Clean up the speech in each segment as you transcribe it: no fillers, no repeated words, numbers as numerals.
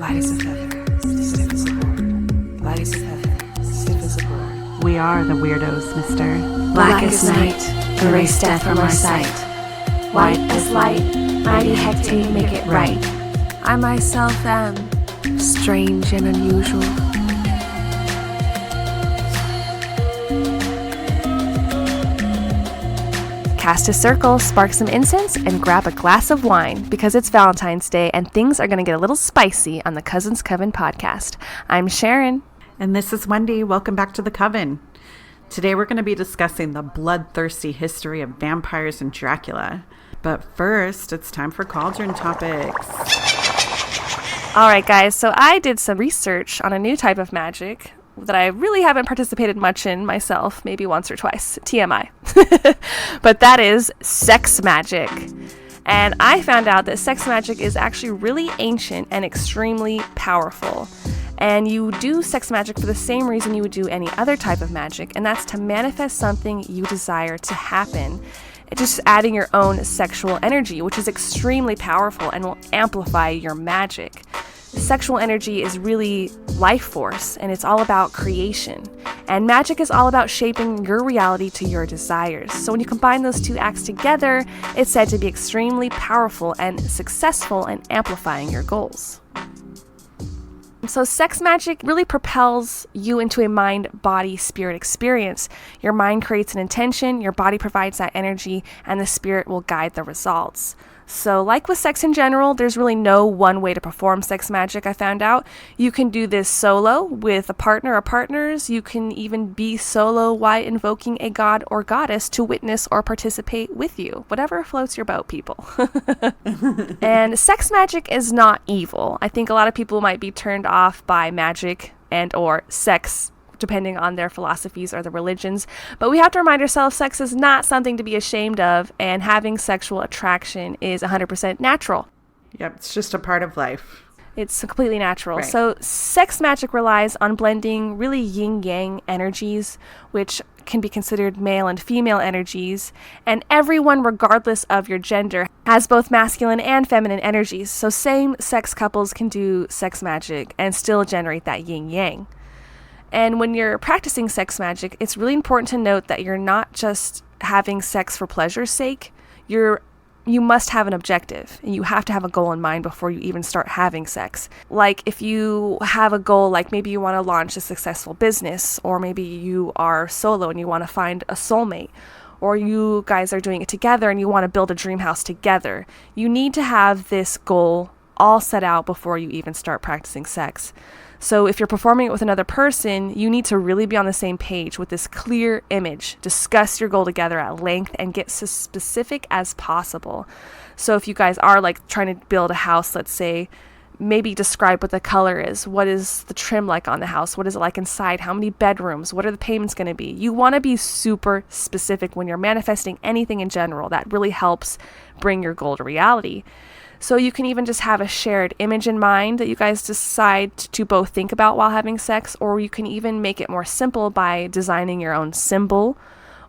Light as a feather, stiff as a board. Light as a feather, stiff as a board. We are the weirdos, mister. Black as night, erase death from our sight. White as light, mighty hectate, make it right. I myself am strange and unusual. Cast a circle, spark some incense, and grab a glass of wine because it's Valentine's Day and things are going to get a little spicy on the Cousins Coven podcast. I'm Sharon. And this is Wendy. Welcome back to the Coven. Today we're going to be discussing the bloodthirsty history of vampires and Dracula. But first, it's time for cauldron topics. All right, guys. So I did some research on a new type of magic that I really haven't participated much in myself, maybe once or twice, TMI. But that is sex magic. And I found out that sex magic is actually really ancient and extremely powerful. And you do sex magic for the same reason you would do any other type of magic, and that's to manifest something you desire to happen. Just adding your own sexual energy, which is extremely powerful and will amplify your magic. Sexual energy is really life force, and it's all about creation. And magic is all about shaping your reality to your desires. So when you combine those two acts together, it's said to be extremely powerful and successful in amplifying your goals. So sex magic really propels you into a mind, body, spirit experience. Your mind creates an intention, your body provides that energy, and the spirit will guide the results. So like with sex in general, there's really no one way to perform sex magic, I found out. You can do this solo with a partner or partners. You can even be solo while invoking a god or goddess to witness or participate with you. Whatever floats your boat, people. And sex magic is not evil. I think a lot of people might be turned off by magic and or sex, depending on their philosophies or the religions. But we have to remind ourselves sex is not something to be ashamed of, and having sexual attraction is 100% natural. Yep, it's just a part of life. It's completely natural. Right. So sex magic relies on blending really yin-yang energies, which can be considered male and female energies. And everyone, regardless of your gender, has both masculine and feminine energies. So same-sex couples can do sex magic and still generate that yin-yang. And when you're practicing sex magic, it's really important to note that you're not just having sex for pleasure's sake. You must have an objective, and you have to have a goal in mind before you even start having sex. Like if you have a goal, like maybe you want to launch a successful business, or maybe you are solo and you want to find a soulmate, or you guys are doing it together and you want to build a dream house together. You need to have this goal all set out before you even start practicing sex. So if you're performing it with another person, you need to really be on the same page with this clear image. Discuss your goal together at length and get as specific as possible. So if you guys are like trying to build a house, let's say, maybe describe what the color is. What is the trim like on the house? What is it like inside? How many bedrooms? What are the payments going to be? You want to be super specific when you're manifesting anything in general. That really helps bring your goal to reality. So you can even just have a shared image in mind that you guys decide to both think about while having sex, or you can even make it more simple by designing your own symbol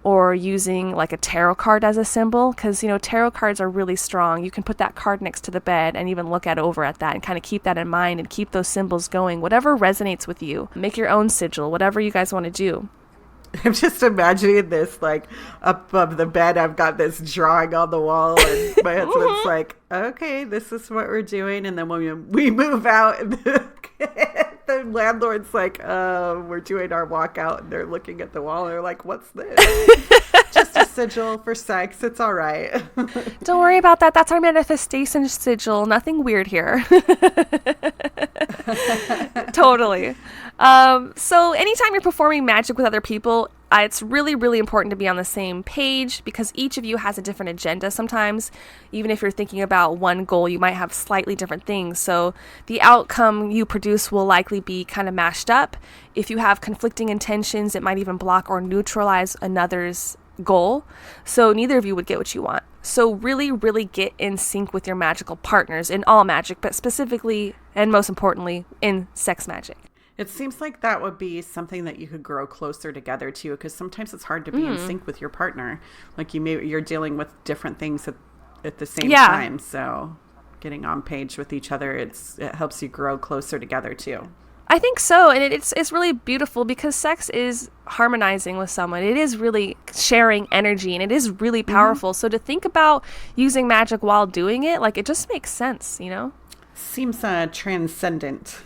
or using like a tarot card as a symbol, because, tarot cards are really strong. You can put that card next to the bed and even look over at that and kind of keep that in mind and keep those symbols going. Whatever resonates with you. Make your own sigil, whatever you guys want to do. I'm just imagining this, like, up above the bed, I've got this drawing on the wall, and my husband's like, okay, this is what we're doing. And then when we move out, and the landlord's like, we're doing our walkout, and they're looking at the wall, and they're like, what's this? Just a sigil for sex. It's all right. Don't worry about that. That's our manifestation sigil. Nothing weird here. Totally. So anytime you're performing magic with other people, it's really, really important to be on the same page because each of you has a different agenda sometimes. Even if you're thinking about one goal, you might have slightly different things. So the outcome you produce will likely be kind of mashed up. If you have conflicting intentions, it might even block or neutralize another's goal. So neither of you would get what you want. So really, really get in sync with your magical partners in all magic, but specifically and most importantly in sex magic. It seems like that would be something that you could grow closer together to, because sometimes it's hard to be in sync with your partner. Like you're dealing with different things at the same time. So getting on page with each other, it helps you grow closer together too. I think so, and it's really beautiful because sex is harmonizing with someone. It is really sharing energy, and it is really powerful. So to think about using magic while doing it, like, it just makes sense, you know? Seems transcendent.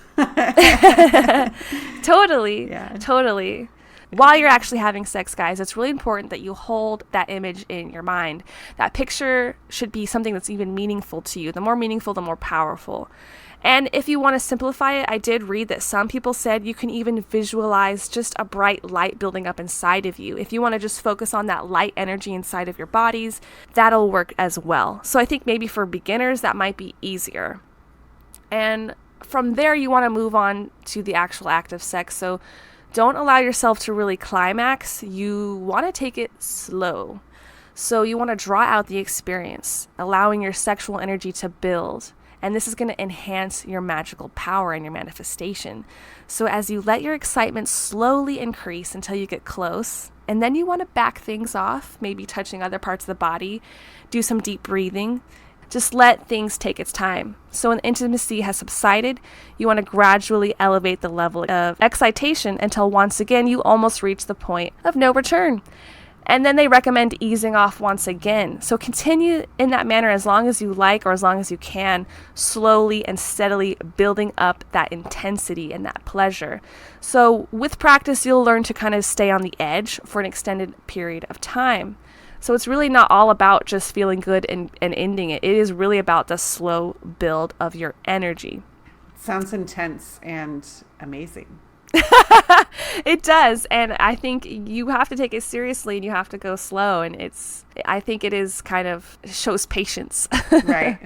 Totally. Yeah. Totally. While you're actually having sex, guys, it's really important that you hold that image in your mind. That picture should be something that's even meaningful to you. The more meaningful, the more powerful. And if you want to simplify it, I did read that some people said you can even visualize just a bright light building up inside of you. If you want to just focus on that light energy inside of your bodies, that'll work as well. So I think maybe for beginners, that might be easier. And from there, you want to move on to the actual act of sex. So don't allow yourself to really climax. You want to take it slow. So you want to draw out the experience, allowing your sexual energy to build. And this is going to enhance your magical power and your manifestation. So as you let your excitement slowly increase until you get close, and then you want to back things off, maybe touching other parts of the body, do some deep breathing. Just let things take its time. So when intimacy has subsided, you want to gradually elevate the level of excitation until once again you almost reach the point of no return. And then they recommend easing off once again. So continue in that manner as long as you like or as long as you can, slowly and steadily building up that intensity and that pleasure. So with practice, you'll learn to kind of stay on the edge for an extended period of time. So it's really not all about just feeling good and ending it. It is really about the slow build of your energy. Sounds intense and amazing. It does, and I think you have to take it seriously and you have to go slow, and I think it is kind of shows patience. Right.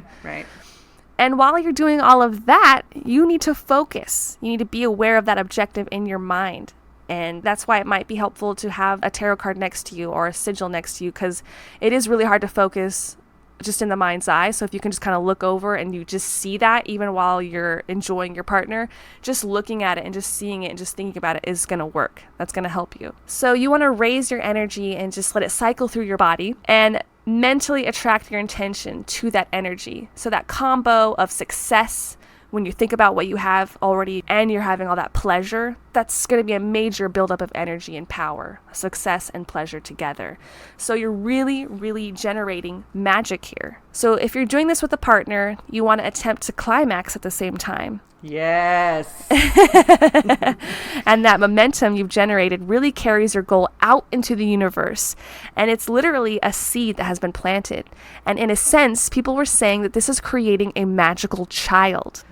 And while you're doing all of that, you need to focus. You need to be aware of that objective in your mind. And that's why it might be helpful to have a tarot card next to you or a sigil next to you, because it is really hard to focus just in the mind's eye. So if you can just kind of look over and you just see that even while you're enjoying your partner, just looking at it and just seeing it and just thinking about it is going to work. That's going to help you. So you want to raise your energy and just let it cycle through your body and mentally attract your intention to that energy. So that combo of success, when you think about what you have already and you're having all that pleasure, that's going to be a major buildup of energy and power, success and pleasure together. So you're really, really generating magic here. So if you're doing this with a partner, you want to attempt to climax at the same time. Yes. And that momentum you've generated really carries your goal out into the universe. And it's literally a seed that has been planted. And in a sense, people were saying that this is creating a magical child.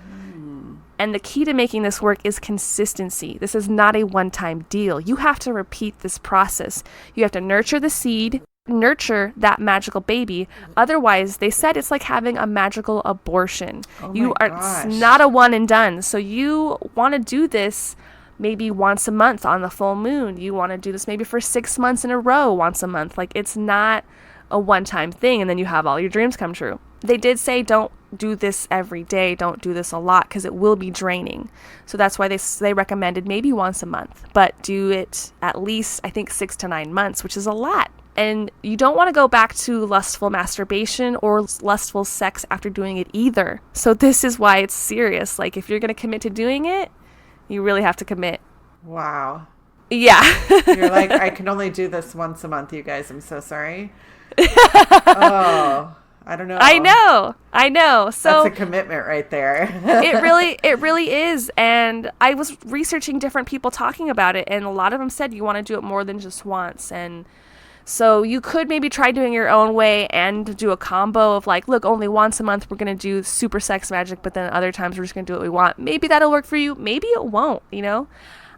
And the key to making this work is consistency. This is not a one-time deal. You have to repeat this process. You have to nurture the seed, nurture that magical baby. Otherwise, they said it's like having a magical abortion. It's not a one and done. So you want to do this maybe once a month on the full moon. You want to do this maybe for 6 months in a row, once a month. Like, it's not a one-time thing and then you have all your dreams come true. They did say don't do this every day, don't do this a lot, because it will be draining. So that's why they recommended maybe once a month, but do it at least, I think, 6 to 9 months, which is a lot. And you don't want to go back to lustful masturbation or lustful sex after doing it either. So this is why it's serious. Like, if you're going to commit to doing it, you really have to commit. Wow. Yeah. You're like, I can only do this once a month, you guys. I'm so sorry. Oh, I don't know. I know. So that's a commitment right there. it really is. And I was researching different people talking about it, and a lot of them said you want to do it more than just once. And so you could maybe try doing your own way and do a combo of like, look, only once a month we're going to do super sex magic, but then other times we're just going to do what we want. Maybe that'll work for you. Maybe it won't,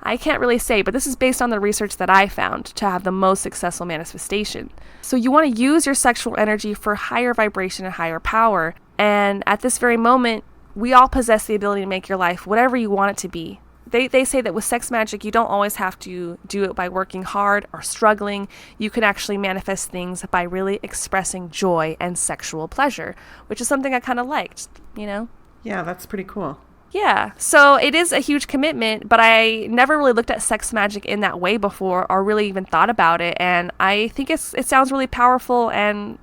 I can't really say, but this is based on the research that I found to have the most successful manifestation. So you want to use your sexual energy for higher vibration and higher power. And at this very moment, we all possess the ability to make your life whatever you want it to be. They say that with sex magic, you don't always have to do it by working hard or struggling. You can actually manifest things by really expressing joy and sexual pleasure, which is something I kind of liked, Yeah, that's pretty cool. Yeah, so it is a huge commitment, but I never really looked at sex magic in that way before or really even thought about it. And I think it sounds really powerful, and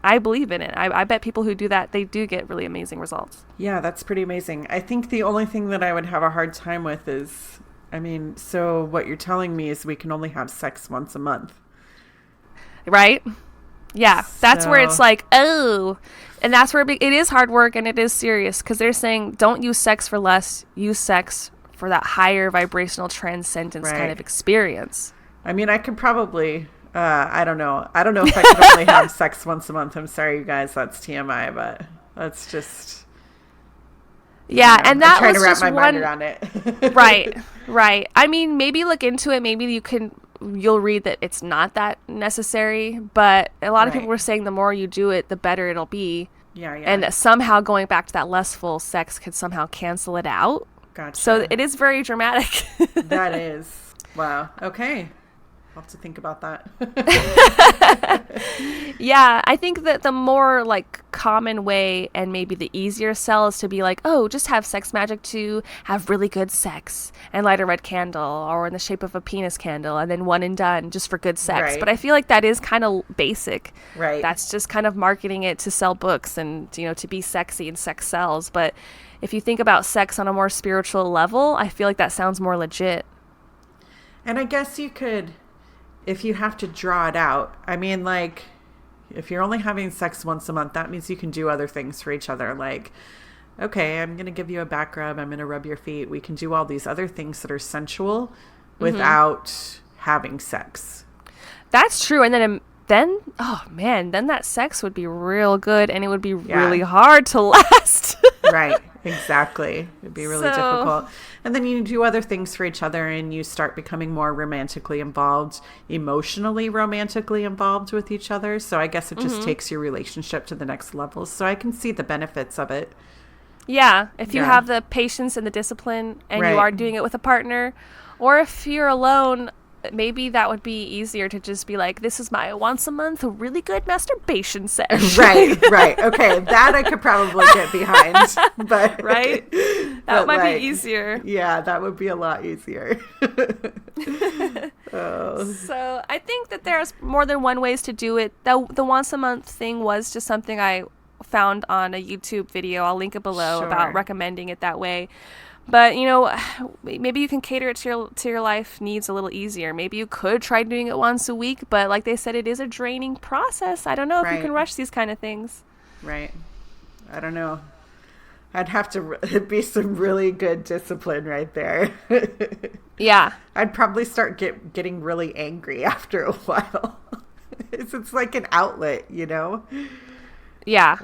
I believe in it. I bet people who do that, they do get really amazing results. Yeah, that's pretty amazing. I think the only thing that I would have a hard time with is, I mean, so what you're telling me is we can only have sex once a month. Right? Yeah, that's where it's So- like, oh, and that's where it is hard work and it is serious, because they're saying don't use sex for less, use sex for that higher vibrational transcendence kind Right. of experience. I mean, I could probably, I don't know. I don't know if I could only have sex once a month. I'm sorry, you guys, that's TMI, but that's just, Yeah, and that I'm trying was to wrap just my mind one. around it. Right. I mean, maybe look into it. Maybe you'll read that it's not that necessary, but a lot of people Right. were saying the more you do it, the better it'll be. Yeah. And that somehow going back to that less full sex could somehow cancel it out. Gotcha. So it is very dramatic. That is. Wow. Okay. I'll have to think about that. Yeah, I think that the more like common way and maybe the easier sell is to be like, oh, just have sex magic to have really good sex and light a red candle or in the shape of a penis candle and then one and done just for good sex. Right. But I feel like that is kind of basic. Right. That's just kind of marketing it to sell books and, to be sexy, and sex sells. But if you think about sex on a more spiritual level, I feel like that sounds more legit. And I guess you could, if you have to draw it out, I mean, like, if you're only having sex once a month, that means you can do other things for each other. Like, okay, I'm going to give you a back rub. I'm going to rub your feet. We can do all these other things that are sensual without having sex. That's true. And then, oh man, then that sex would be real good and it would be really hard to last. Right. Exactly. It'd be really difficult. And then you do other things for each other and you start becoming more romantically involved, emotionally romantically involved with each other. So I guess it just takes your relationship to the next level. So I can see the benefits of it. Yeah, if you Yeah. have the patience and the discipline and you Right. are doing it with a partner, or if you're alone, maybe that would be easier to just be like, this is my once a month really good masturbation session. Right. Okay, that I could probably get behind. But Right? That but, might like, be easier. Yeah, that would be a lot easier. So I think that there's more than one ways to do it. The once a month thing was just something I found on a YouTube video. I'll link it below Sure. about recommending it that way. But maybe you can cater it to your life needs a little easier. Maybe you could try doing it once a week, but like they said, it is a draining process. I don't know if you Right. can rush these kind of things. Right. I don't know. I'd have to it'd be some really good discipline right there. Yeah. I'd probably start getting really angry after a while. It's like an outlet, Yeah.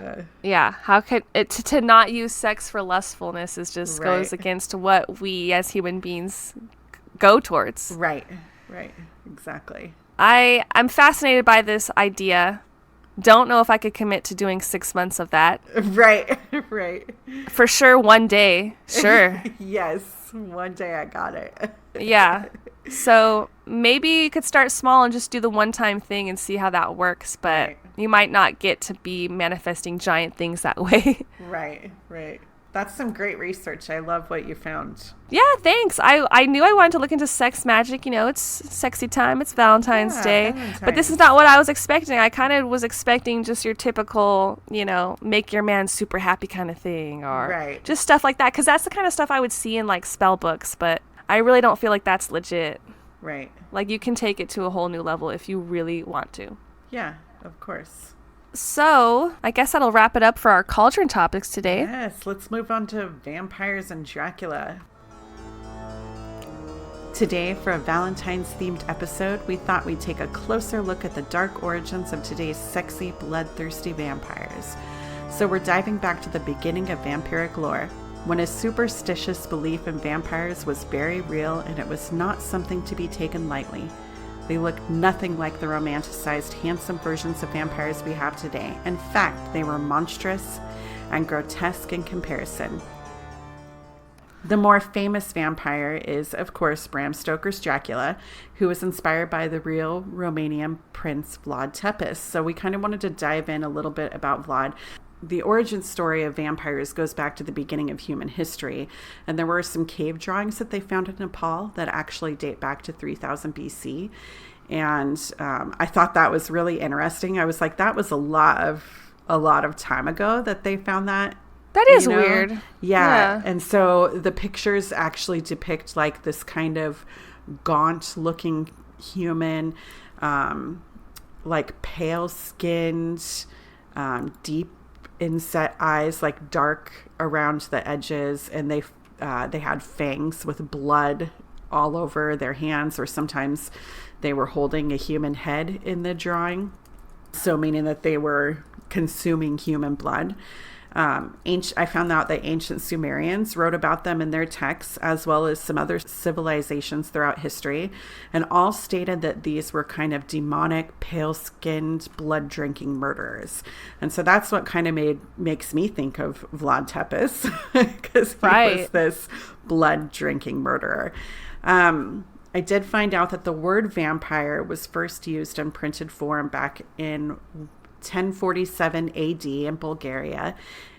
Yeah. How could it to not use sex for lustfulness is just goes Right. against what we as human beings go towards. Right. Exactly. I'm fascinated by this idea. Don't know if I could commit to doing 6 months of that. Right. For sure, one day. Sure. Yes. One day I got it. Yeah. So maybe you could start small and just do the one-time thing and see how that works. But Right. you might not get to be manifesting giant things that way. Right. That's some great research. I love what you found. Yeah, thanks. I knew I wanted to look into sex magic. It's sexy time. It's Valentine's Yeah, Day. But this is not what I was expecting. I kind of was expecting just your typical, make your man super happy kind of thing. Or Right. just stuff like that. Because that's the kind of stuff I would see in, like, spell books. But I really don't feel like that's legit. Right. Like, you can take it to a whole new level if you really want to. Yeah, of course. So, I guess that'll wrap it up for our cauldron topics today. Yes, let's move on to vampires and Dracula. Today, for a Valentine's themed episode, we thought we'd take a closer look at the dark origins of today's sexy, bloodthirsty vampires. So we're diving back to the beginning of vampiric lore, when a superstitious belief in vampires was very real and it was not something to be taken lightly. They looked nothing like the romanticized, handsome versions of vampires we have today. In fact, they were monstrous and grotesque in comparison. The more famous vampire is, of course, Bram Stoker's Dracula, who was inspired by the real Romanian prince Vlad Tepes. So we kind of wanted to dive in a little bit about Vlad. The origin story of vampires goes back to the beginning of human history, and there were some cave drawings that they found in Nepal that actually date back to 3000 BC. And I thought that was really interesting. I was like, that was a lot of time ago that they found that. That is weird. Yeah. And so the pictures actually depict like this kind of gaunt looking human, like pale skinned, deep inset eyes, like dark around the edges. And they had fangs with blood all over their hands, or sometimes they were holding a human head in the drawing. So meaning that they were consuming human blood. I found out that ancient Sumerians wrote about them in their texts, as well as some other civilizations throughout history, and all stated that these were kind of demonic, pale-skinned, blood-drinking murderers. And so that's what kind of makes me think of Vlad Tepes, because he was this blood-drinking murderer. I did find out that the word vampire was first used in printed form back in 1047 AD in Bulgaria,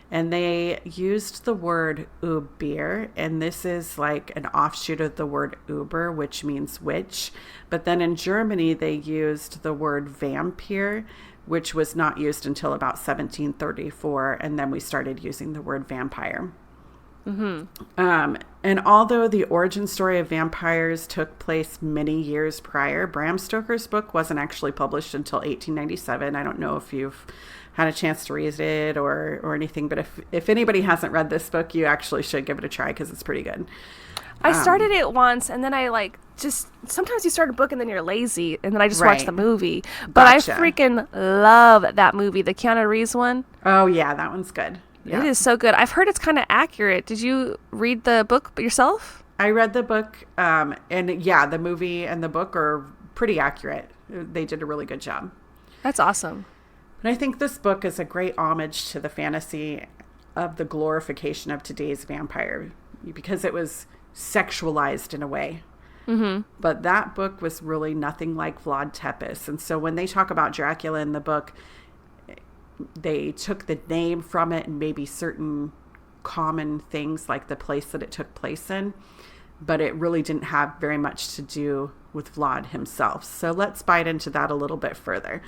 and they used the word ubir, and this is like an offshoot of the word uber, which means witch. But then in Germany they used the word vampire, which was not used until about 1734, and then we started using the word vampire. And although the origin story of vampires took place many years prior, Bram Stoker's book wasn't actually published until 1897. I don't know if you've had a chance to read it or anything, but if anybody hasn't read this book, you actually should give it a try because it's pretty good. I started it once, and then I sometimes you start a book and then you're lazy, and then I just watch the movie. But Gotcha. I freaking love that movie, the Keanu Reeves one. Oh yeah, that one's good. Yeah. It is so good. I've heard it's kind of accurate. Did you read the book yourself? I read the book, and yeah, the movie and the book are pretty accurate. They did a really good job. That's awesome. And I think this book is a great homage to the fantasy of the glorification of today's vampire, because it was sexualized in a way. Mm-hmm. But that book was really nothing like Vlad Tepes. And so when they talk about Dracula in the book, they took the name from it and maybe certain common things like the place that it took place in, but it really didn't have very much to do with Vlad himself. So let's bite into that a little bit further.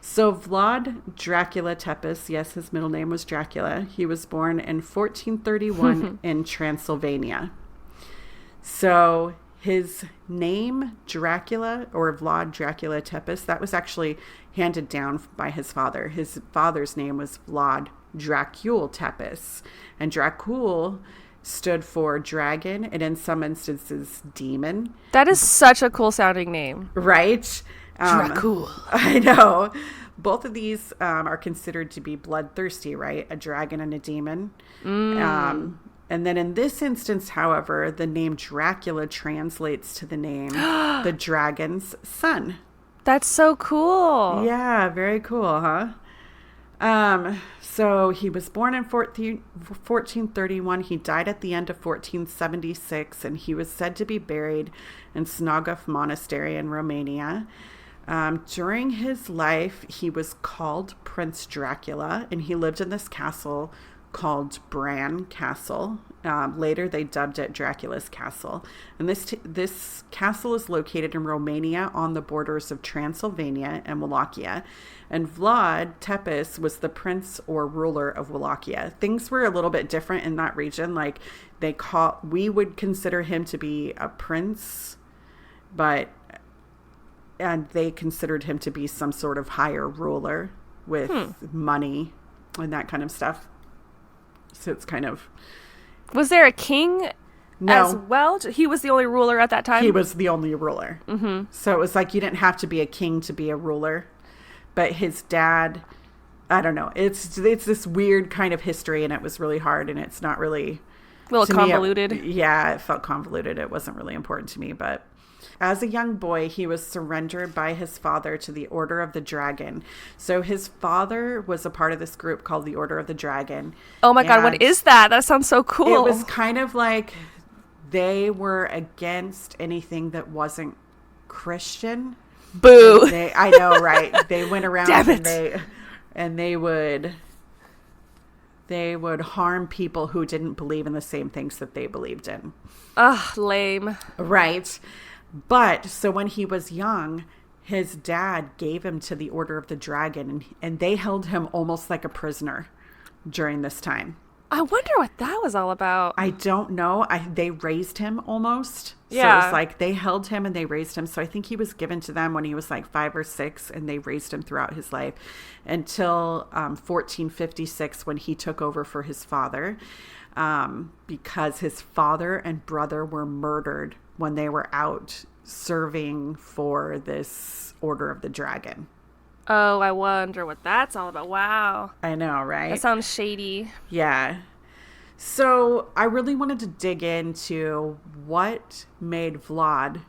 So Vlad Dracula Tepes, yes, his middle name was Dracula. He was born in 1431 in Transylvania. So his name, Dracula, or Vlad Dracula Tepes, that was actually handed down by his father. His father's name was Vlad Dracul Tepes. And Dracul stood for dragon, and in some instances, demon. That is such a cool sounding name. Right? Dracul. I know. Both of these are considered to be bloodthirsty, right? A dragon and a demon. And then in this instance, however, the name Dracula translates to the name the dragon's son. That's so cool. Yeah, very cool, huh? So he was born in 1431. He died at the end of 1476, and he was said to be buried in Snagov Monastery in Romania. During his life, he was called Prince Dracula, and he lived in this castle called Bran Castle. Later, they dubbed it Dracula's Castle. And this castle is located in Romania on the borders of Transylvania and Wallachia. And Vlad Tepes was the prince or ruler of Wallachia. Things were a little bit different in that region. Like we would consider him to be a prince, and they considered him to be some sort of higher ruler with money and that kind of stuff. So it's kind of... Was there a king as well? He was the only ruler at that time? He was the only ruler. Mm-hmm. So it was like you didn't have to be a king to be a ruler. But his dad, I don't know. It's this weird kind of history, and it was really hard, and it's not really... A little convoluted. It felt convoluted. It wasn't really important to me, but... As a young boy, he was surrendered by his father to the Order of the Dragon. So his father was a part of this group called the Order of the Dragon. Oh my God, what is that? That sounds so cool. It was kind of like they were against anything that wasn't Christian. Boo. I know, right? They went around Damn it. and they would harm people who didn't believe in the same things that they believed in. Ugh, lame. Right. But so when he was young, his dad gave him to the Order of the Dragon, and they held him almost like a prisoner during this time. I wonder what that was all about. I don't know. They raised him almost. Yeah. So it was like they held him and they raised him. So I think he was given to them when he was like 5 or 6, and they raised him throughout his life until 1456 when he took over for his father, because his father and brother were murdered when they were out serving for this Order of the Dragon. Oh, I wonder what that's all about. Wow. I know, right? That sounds shady. Yeah. So I really wanted to dig into what made Vlad,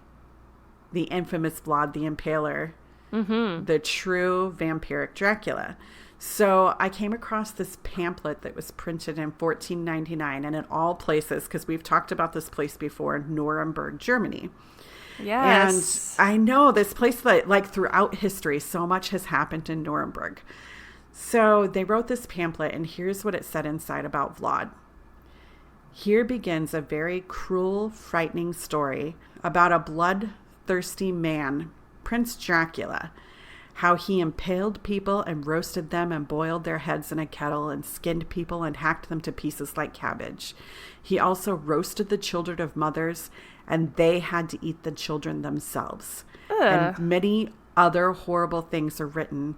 the infamous Vlad the Impaler, the true vampiric Dracula. So I came across this pamphlet that was printed in 1499, and in all places, because we've talked about this place before, in Nuremberg, Germany. Yes. And I know this place, that like throughout history, so much has happened in Nuremberg. So they wrote this pamphlet, and here's what it said inside about Vlad. Here begins a very cruel, frightening story about a bloodthirsty man, Prince Dracula, how he impaled people and roasted them and boiled their heads in a kettle and skinned people and hacked them to pieces like cabbage. He also roasted the children of mothers, and they had to eat the children themselves. And many other horrible things are written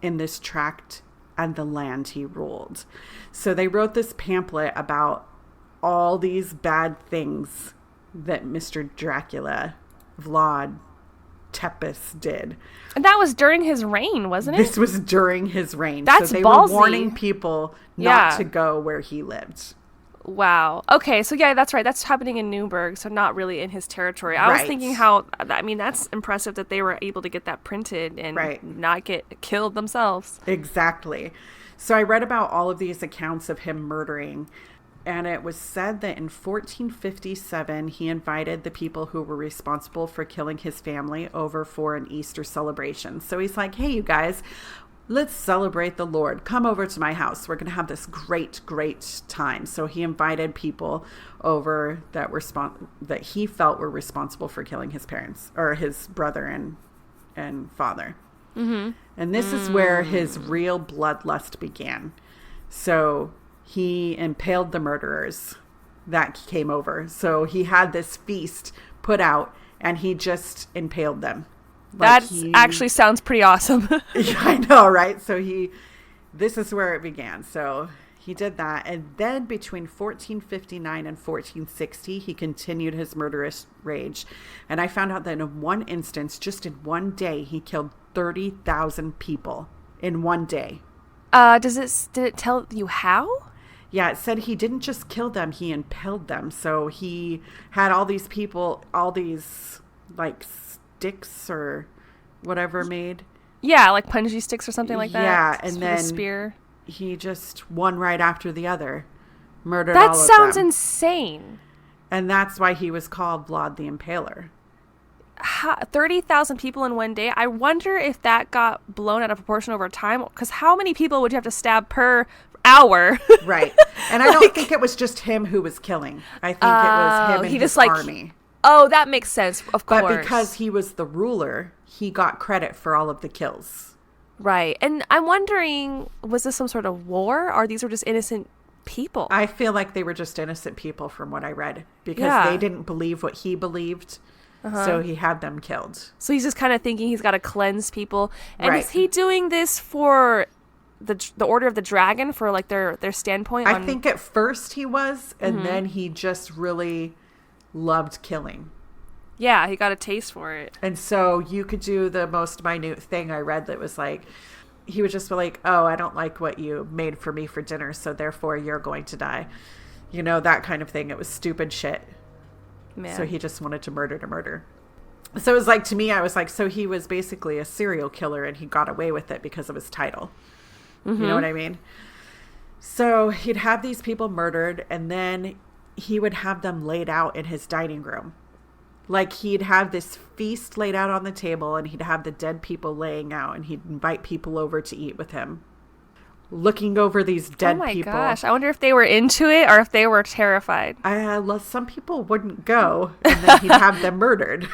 in this tract and the land he ruled. So they wrote this pamphlet about all these bad things that Mr. Dracula, Vlad Tepes, did. And that was during his reign, wasn't it? This was during his reign. That's so they ballsy. were warning people not to go where he lived. Wow. Okay, so yeah, that's right. That's happening in Nuremberg, so not really in his territory. I was thinking that's impressive that they were able to get that printed and not get killed themselves. Exactly. So I read about all of these accounts of him murdering, and it was said that in 1457, he invited the people who were responsible for killing his family over for an Easter celebration. So he's like, hey, you guys, let's celebrate the Lord. Come over to my house. We're going to have this great, great time. So he invited people over that that he felt were responsible for killing his parents, or his brother and father. Mm-hmm. And this is where his real bloodlust began. So he impaled the murderers that came over. So he had this feast put out, and he just impaled them. That actually sounds pretty awesome. Yeah, I know, right? So this is where it began. So he did that. And then between 1459 and 1460, he continued his murderous rage. And I found out that in one instance, just in one day, he killed 30,000 people in one day. Did it tell you how? Yeah, it said he didn't just kill them, he impaled them. So he had all these people, all these like sticks or whatever made. Yeah, like punji sticks or something like that. Yeah, and then a spear. He just one right after the other murdered all of them. That sounds insane. And that's why he was called Vlad the Impaler. 30,000 people in one day. I wonder if that got blown out of proportion over time, because how many people would you have to stab per hour? Right. And I don't think it was just him who was killing. I think it was him and his army. Oh, that makes sense, of course. But because he was the ruler, he got credit for all of the kills. Right. And I'm wondering, was this some sort of war, or these were just innocent people? I feel like they were just innocent people from what I read, because they didn't believe what he believed. So he had them killed. So he's just kind of thinking he's got to cleanse people. And is he doing this for the Order of the Dragon, for like their standpoint? I think at first he was, and then he just really loved killing. Yeah, he got a taste for it. And so you could do the most minute thing I read that was like, he would just be like, oh, I don't like what you made for me for dinner, so therefore you're going to die. You know, that kind of thing. It was stupid shit. Man. So he just wanted to murder. So it was like, to me, I was like, so he was basically a serial killer, and he got away with it because of his title. Mm-hmm. You know what I mean? So he'd have these people murdered, and then he would have them laid out in his dining room. Like, he'd have this feast laid out on the table, and he'd have the dead people laying out, and he'd invite people over to eat with him. Looking over these dead people. Oh my gosh. I wonder if they were into it or if they were terrified. Some people wouldn't go, and then he'd have them murdered.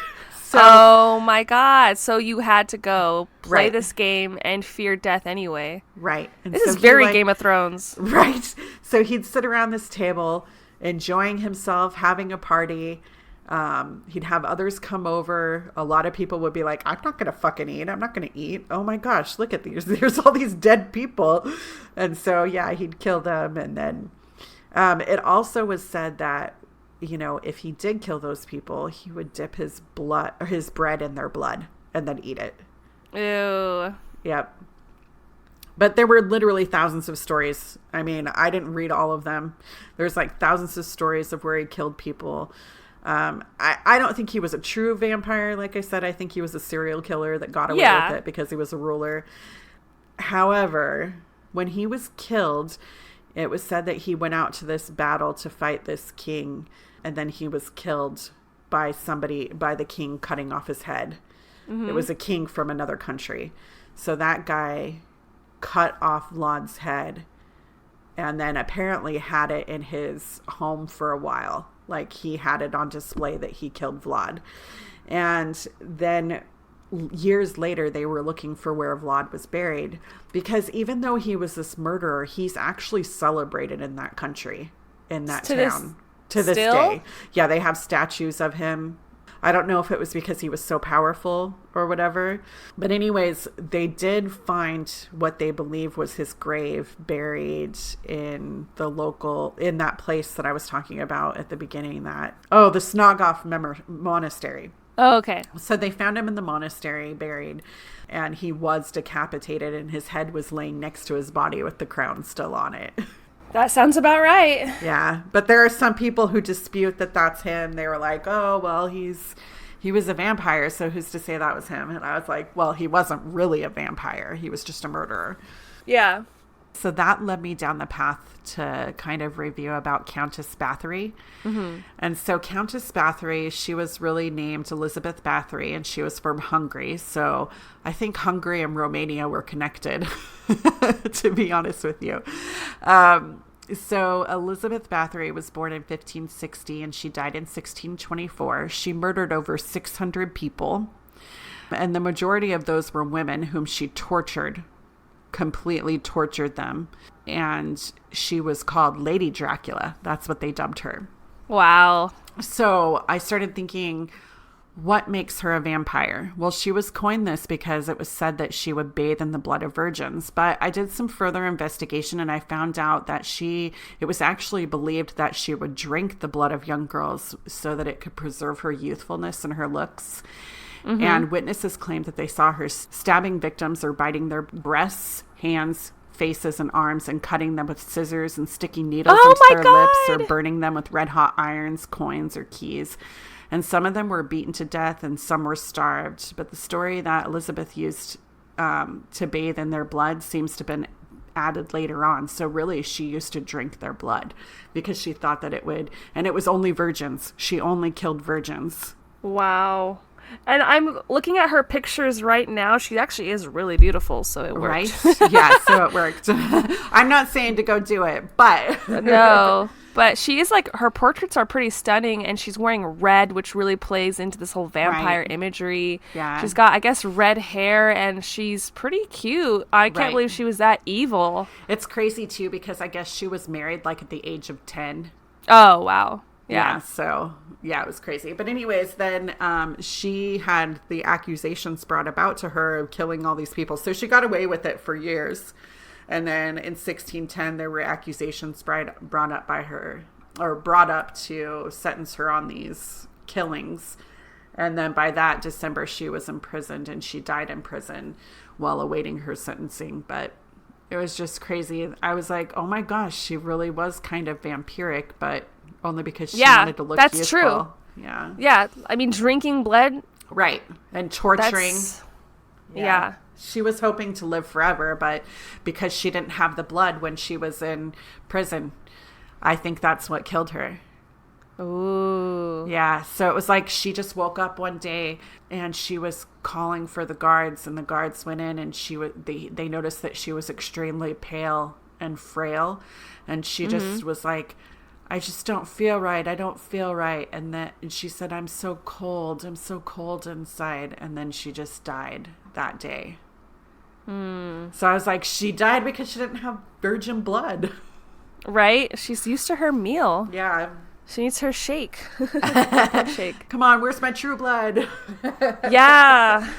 So, oh my God. So you had to go play Right. this game and fear death anyway. right. And This so is he, very like- Game of Thrones. Right. So he'd sit around this table, enjoying himself, having a party. He'd have others come over. A lot of people would be like, I'm not going to fucking eat. I'm not going to eat. Oh my gosh, look at these. There's all these dead people. And so, yeah, he'd kill them. And then it also was said that, you know, if he did kill those people, he would dip his blood or his bread in their blood and then eat it. Ew. Yep. But there were literally thousands of stories. I mean, I didn't read all of them. There's like thousands of stories of where he killed people. I don't think he was a true vampire. Like I said, I think he was a serial killer that got away with it because he was a ruler. However, when he was killed, it was said that he went out to this battle to fight this king, and then he was killed by the king cutting off his head. Mm-hmm. It was a king from another country. So that guy cut off Vlad's head and then apparently had it in his home for a while. Like, he had it on display that he killed Vlad. And then years later, they were looking for where Vlad was buried, because even though he was this murderer, he's actually celebrated in that country, in that town. To this day. Yeah, they have statues of him. I don't know if it was because he was so powerful or whatever. But anyways, they did find what they believe was his grave buried in that place that I was talking about at the beginning, the Snoggoff Monastery. Oh, okay. So they found him in the monastery buried, and he was decapitated, and his head was laying next to his body with the crown still on it. That sounds about right. Yeah, but there are some people who dispute that that's him. They were like, oh, well, he was a vampire, so who's to say that was him? And I was like, well, he wasn't really a vampire. He was just a murderer. Yeah. So that led me down the path to kind of review about Countess Bathory. Mm-hmm. And so Countess Bathory, she was really named Elizabeth Bathory, and she was from Hungary. So I think Hungary and Romania were connected, to be honest with you. So Elizabeth Bathory was born in 1560 and she died in 1624. She murdered over 600 people, and the majority of those were women whom she completely tortured them. And she was called Lady Dracula. That's what they dubbed her. Wow. So I started thinking, what makes her a vampire? Well, she was coined this because it was said that she would bathe in the blood of virgins. But I did some further investigation, and I found out that it was actually believed that she would drink the blood of young girls so that it could preserve her youthfulness and her looks. Mm-hmm. And witnesses claimed that they saw her stabbing victims or biting their breasts, hands, faces, and arms, and cutting them with scissors and sticking needles into their lips, or burning them with red hot irons, coins, or keys. And some of them were beaten to death and some were starved. But the story that Elizabeth used to bathe in their blood seems to have been added later on. So really, she used to drink their blood because she thought that it would. And it was only virgins. She only killed virgins. Wow. And I'm looking at her pictures right now. She actually is really beautiful, so it worked. Right? Yeah, so it worked. I'm not saying to go do it, but... No, but she is like, her portraits are pretty stunning, and she's wearing red, which really plays into this whole vampire imagery. Yeah. She's got, I guess, red hair, and she's pretty cute. I can't believe she was that evil. It's crazy, too, because I guess she was married, like, at the age of 10. Oh, wow. Yeah. So, yeah, it was crazy. But anyways, then she had the accusations brought about to her of killing all these people. So she got away with it for years. And then in 1610, there were accusations brought up by her, or brought up to sentence her on these killings. And then by that December, she was imprisoned, and she died in prison while awaiting her sentencing. But it was just crazy. I was like, oh my gosh, she really was kind of vampiric, but only because she wanted to look that's youthful. True. Yeah. Yeah. I mean, drinking blood. Right. And torturing. Yeah. She was hoping to live forever, but because she didn't have the blood when she was in prison, I think that's what killed her. Ooh. Yeah. So it was like she just woke up one day and she was calling for the guards, and the guards went in, and they noticed that she was extremely pale and frail, and she just was like, I just don't feel right. I don't feel right. And she said, I'm so cold. I'm so cold inside. And then she just died that day. So I was like, she died because she didn't have virgin blood. Right? She's used to her meal. Yeah. She needs her shake. Shake. Come on, where's my true blood? Yeah.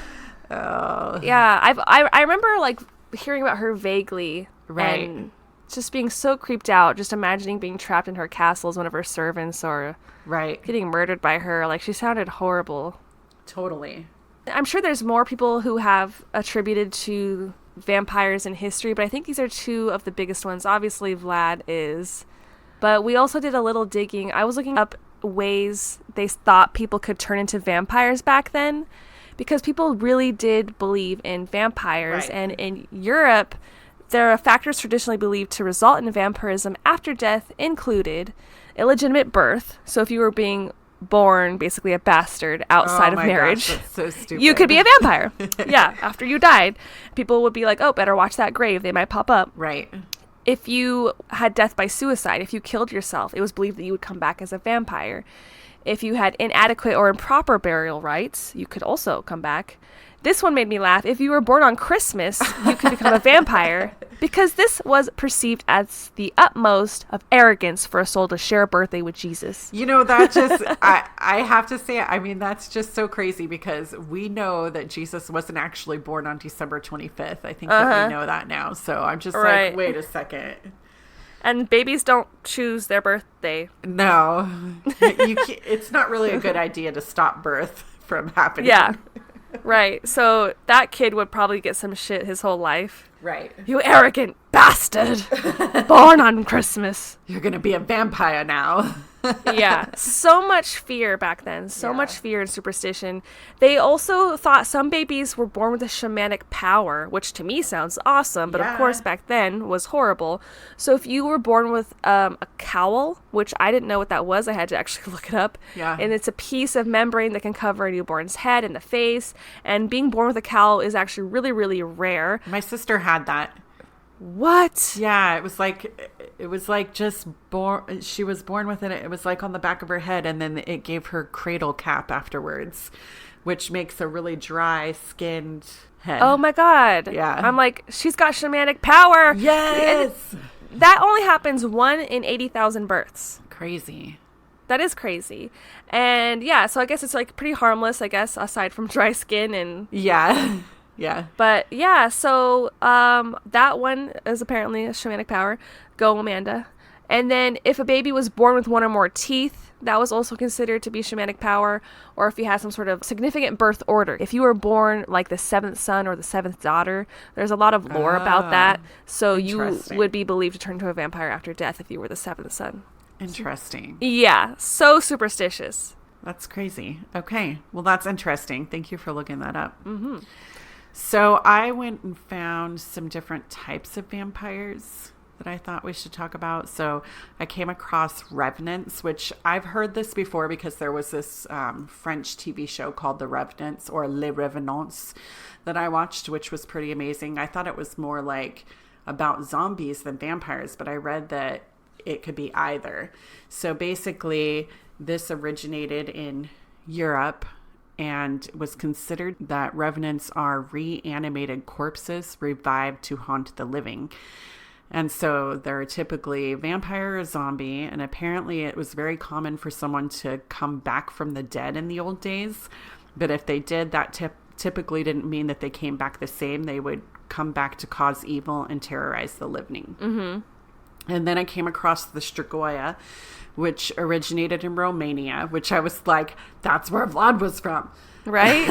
Oh. Yeah. I remember like hearing about her vaguely. Right. And just being so creeped out, just imagining being trapped in her castle as one of her servants or Right. getting murdered by her. Like, she sounded horrible. Totally. I'm sure there's more people who have attributed to vampires in history, but I think these are two of the biggest ones. Obviously, Vlad is. But we also did a little digging. I was looking up ways they thought people could turn into vampires back then, because people really did believe in vampires. Right. And in Europe, there are factors traditionally believed to result in vampirism after death included illegitimate birth. So if you were being born basically a bastard outside of marriage, gosh, that's so stupid. you could be a vampire. Yeah, after you died. People would be like, oh, better watch that grave. They might pop up. Right. If you had death by suicide, if you killed yourself, it was believed that you would come back as a vampire. If you had inadequate or improper burial rites, you could also come back. This one made me laugh. If you were born on Christmas, you could become a vampire, because this was perceived as the utmost of arrogance for a soul to share a birthday with Jesus. You know, that just, I have to say, I mean, that's just so crazy, because we know that Jesus wasn't actually born on December 25th. I think that we know that now. So I'm just Right. like, wait a second. And babies don't choose their birthday. No, it's not really a good idea to stop birth from happening. Yeah. Right. So that kid would probably get some shit his whole life. Right. You arrogant bastard. Born on Christmas. You're going to be a vampire now. Yeah. So much fear back then. So much fear and superstition. They also thought some babies were born with a shamanic power, which to me sounds awesome, but of course back then was horrible. So if you were born with a cowl, which I didn't know what that was, I had to actually look it up. Yeah. And it's a piece of membrane that can cover a newborn's head and the face. And being born with a cowl is actually really, really rare. My sister had that. What? Yeah, it was like just born. She was born with it. It was like on the back of her head, and then it gave her cradle cap afterwards, which makes a really dry skinned head. Oh my God. Yeah. I'm like, she's got shamanic power. Yes. That only happens 1 in 80,000 births. Crazy. That is crazy. And yeah, so I guess it's like pretty harmless, I guess, aside from dry skin and... Yeah. Yeah. But yeah, so that one is apparently a shamanic power. Go, Amanda. And then if a baby was born with 1 or more teeth, that was also considered to be shamanic power, or if you had some sort of significant birth order. If you were born like the 7th son or the 7th daughter, there's a lot of lore about that. So you would be believed to turn into a vampire after death if you were the 7th son. Interesting. Yeah, so superstitious. That's crazy. Okay. Well, that's interesting. Thank you for looking that up. Mm-hmm. So I went and found some different types of vampires that I thought we should talk about. So I came across revenants, which I've heard this before because there was this French TV show called The Revenants, or Les Revenants, that I watched, which was pretty amazing. I thought it was more like about zombies than vampires, but I read that it could be either. So basically, this originated in Europe and was considered that revenants are reanimated corpses revived to haunt the living. And so they're typically vampire or zombie, and apparently it was very common for someone to come back from the dead in the old days. But if they did, that typically didn't mean that they came back the same. They would come back to cause evil and terrorize the living. Mm-hmm. And then I came across the Strigoi, which originated in Romania, which I was like, that's where Vlad was from. Right?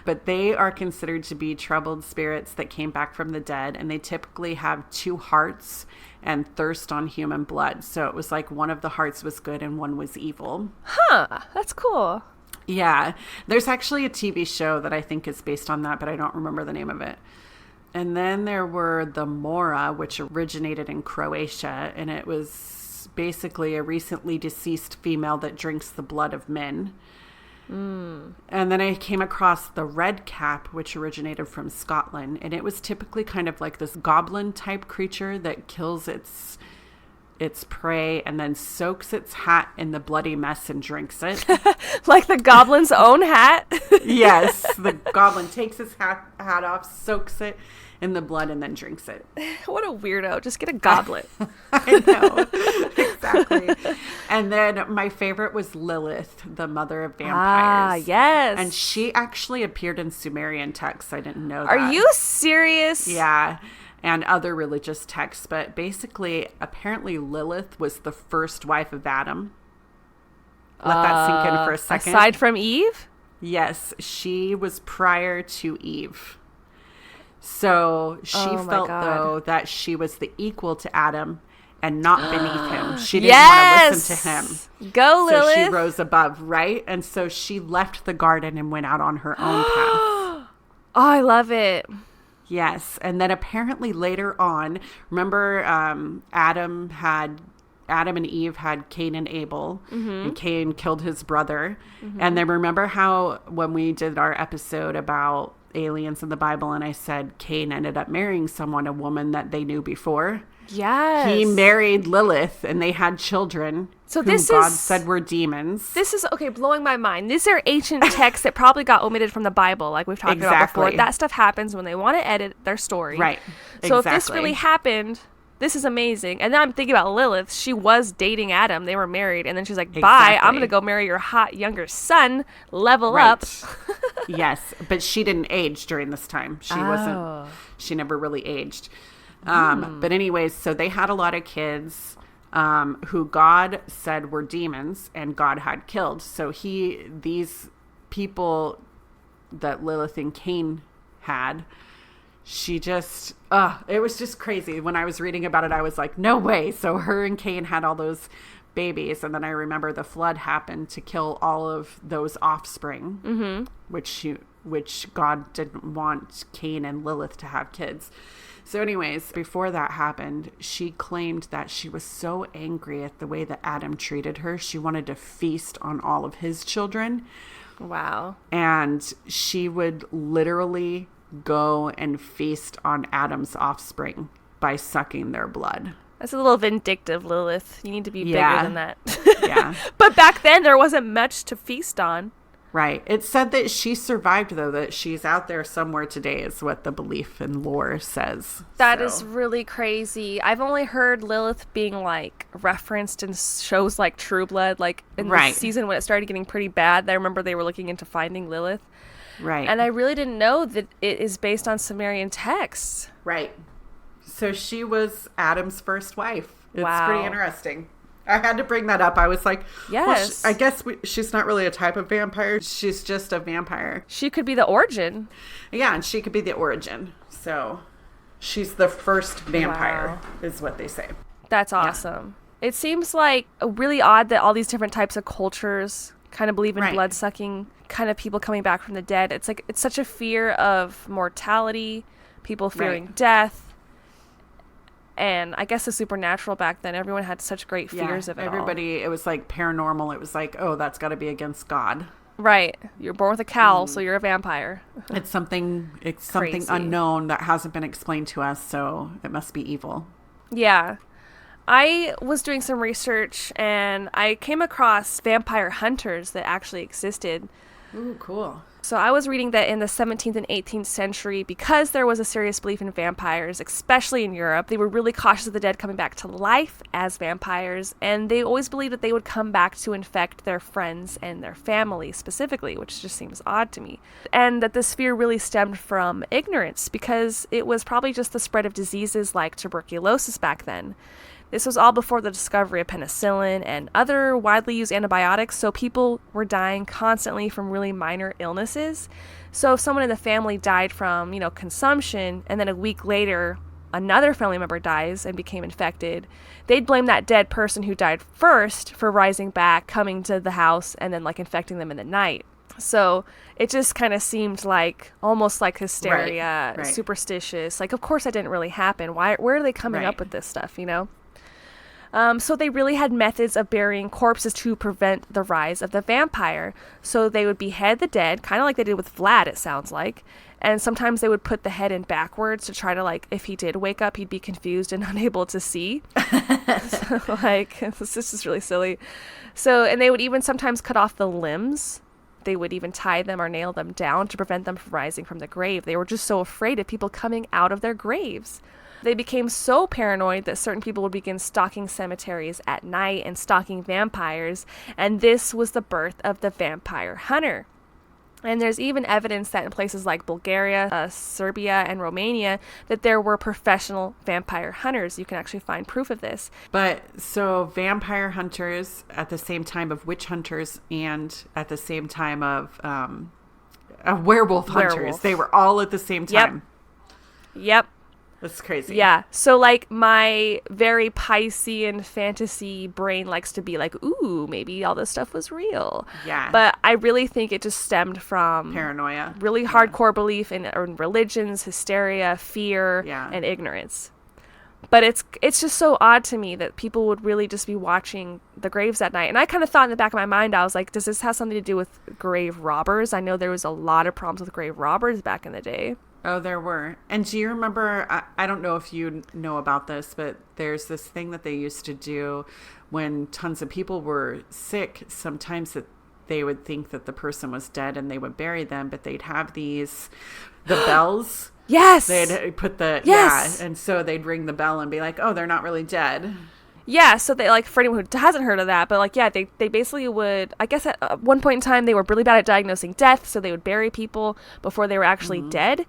But they are considered to be troubled spirits that came back from the dead, and they typically have 2 hearts and thirst on human blood. So it was like one of the hearts was good and one was evil. Huh, that's cool. Yeah. There's actually a TV show that I think is based on that, but I don't remember the name of it. And then there were the Mora, which originated in Croatia, and it was basically a recently deceased female that drinks the blood of men. And then I came across the Red Cap, which originated from Scotland, and it was typically kind of like this goblin type creature that kills its its prey and then soaks its hat in the bloody mess and drinks it. Like the goblin's own hat? Yes, the goblin takes his hat off, soaks it in the blood, and then drinks it. What a weirdo. Just get a goblet. I know. Exactly. And then my favorite was Lilith, the mother of vampires. Ah, yes. And she actually appeared in Sumerian texts. I didn't know that. Are you serious? Yeah. And other religious texts. But basically, apparently Lilith was the first wife of Adam. Let that sink in for a second. Aside from Eve? Yes. She was prior to Eve. So she felt, though, that she was the equal to Adam and not beneath him. She didn't want to listen to him. Go, Lilith. So she rose above, right? And so she left the garden and went out on her own path. Oh, I love it. Yes. And then apparently later on, remember Adam and Eve had Cain and Abel, and Cain killed his brother. And then remember how when we did our episode about aliens in the Bible, and I said Cain ended up marrying a woman that they knew before? Yes. He married Lilith, and they had children. So who God said were demons. This is, okay, blowing my mind. These are ancient texts that probably got omitted from the Bible, like we've talked about before. That stuff happens when they want to edit their story. Right. So if this really happened, this is amazing. And then I'm thinking about Lilith. She was dating Adam. They were married. And then she's like, bye, I'm going to go marry your hot younger son. Level up. Yes. But she didn't age during this time. She never really aged. But anyways, so they had a lot of kids who God said were demons and God had killed. So these people that Lilith and Cain had, she just, it was just crazy. When I was reading about it, I was like, no way. So her and Cain had all those babies. And then I remember the flood happened to kill all of those offspring, which God didn't want Cain and Lilith to have kids. So anyways, before that happened, she claimed that she was so angry at the way that Adam treated her. She wanted to feast on all of his children. Wow. And she would literally go and feast on Adam's offspring by sucking their blood. That's a little vindictive, Lilith. You need to be bigger than that. Yeah. But back then, there wasn't much to feast on. Right. It said that she survived, though, that she's out there somewhere today is what the belief and lore says. That is really crazy. I've only heard Lilith being, like, referenced in shows like True Blood, like, in the season when it started getting pretty bad. I remember they were looking into finding Lilith. Right. And I really didn't know that it is based on Sumerian texts. Right. So she was Adam's first wife. It's pretty interesting. I had to bring that up. I was like, yes. Well, I guess she's not really a type of vampire. She's just a vampire. She could be the origin. Yeah, and she could be the origin. So she's the first vampire, is what they say. That's awesome. Yeah. It seems like really odd that all these different types of cultures kind of believe in blood-sucking kind of people coming back from the dead. It's like, it's such a fear of mortality, people fearing death. And I guess the supernatural back then, everyone had such great fears of it. Everybody, it was like paranormal. It was like, oh, that's got to be against God. Right. You're born with a cowl, so you're a vampire. It's something unknown that hasn't been explained to us, so it must be evil. Yeah. I was doing some research, and I came across vampire hunters that actually existed. Ooh, cool. So I was reading that in the 17th and 18th century, because there was a serious belief in vampires, especially in Europe, they were really cautious of the dead coming back to life as vampires, and they always believed that they would come back to infect their friends and their family specifically, which just seems odd to me. And that this fear really stemmed from ignorance, because it was probably just the spread of diseases like tuberculosis back then. This was all before the discovery of penicillin and other widely used antibiotics, so people were dying constantly from really minor illnesses. So if someone in the family died from, consumption, and then a week later another family member dies and became infected, they'd blame that dead person who died first for rising back, coming to the house, and then infecting them in the night. So it just kind of seemed like almost like hysteria, superstitious. Like, of course that didn't really happen. Where are they coming up with this stuff, So they really had methods of burying corpses to prevent the rise of the vampire. So they would behead the dead, kind of like they did with Vlad, it sounds like. And sometimes they would put the head in backwards to try to, like, if he did wake up, he'd be confused and unable to see. So, like, this is just really silly. So, and they would even sometimes cut off the limbs. They would even tie them or nail them down to prevent them from rising from the grave. They were just so afraid of people coming out of their graves. They became so paranoid that certain people would begin stalking cemeteries at night and stalking vampires. And this was the birth of the vampire hunter. And there's even evidence that in places like Bulgaria, Serbia, and Romania, that there were professional vampire hunters. You can actually find proof of this. But so vampire hunters at the same time of witch hunters and at the same time of werewolf hunters. They were all at the same time. Yep. That's crazy. Yeah. So, like, my very Piscean fantasy brain likes to be like, ooh, maybe all this stuff was real. Yeah. But I really think it just stemmed from paranoia, really hardcore belief in religions, hysteria, fear, and ignorance. But it's just so odd to me that people would really just be watching the graves at night. And I kind of thought in the back of my mind, I was like, does this have something to do with grave robbers? I know there was a lot of problems with grave robbers back in the day. Oh, there were. And do you remember, I don't know if you know about this, but there's this thing that they used to do when tons of people were sick. Sometimes that they would think that the person was dead and they would bury them, but they'd have the bells. Yes. They'd put yes. And so they'd ring the bell and be like, oh, they're not really dead. Yeah, so they, like, for anyone who hasn't heard of that, but, like, yeah, they basically would, I guess at one point in time, they were really bad at diagnosing death, so they would bury people before they were actually dead.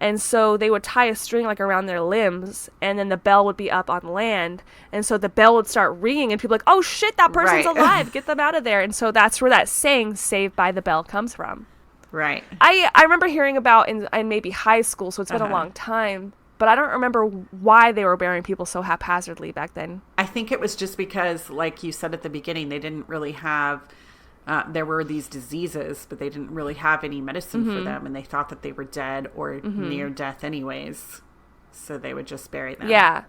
And so they would tie a string, like, around their limbs, and then the bell would be up on land. And so the bell would start ringing, and people like, oh, shit, that person's alive. Get them out of there. And so that's where that saying, Saved by the Bell, comes from. Right. I remember hearing about in maybe high school, so it's been a long time, but I don't remember why they were burying people so haphazardly back then. I think it was just because, like you said at the beginning, they didn't really have... there were these diseases, but they didn't really have any medicine for them, and they thought that they were dead or near death anyways, so they would just bury them. Yeah.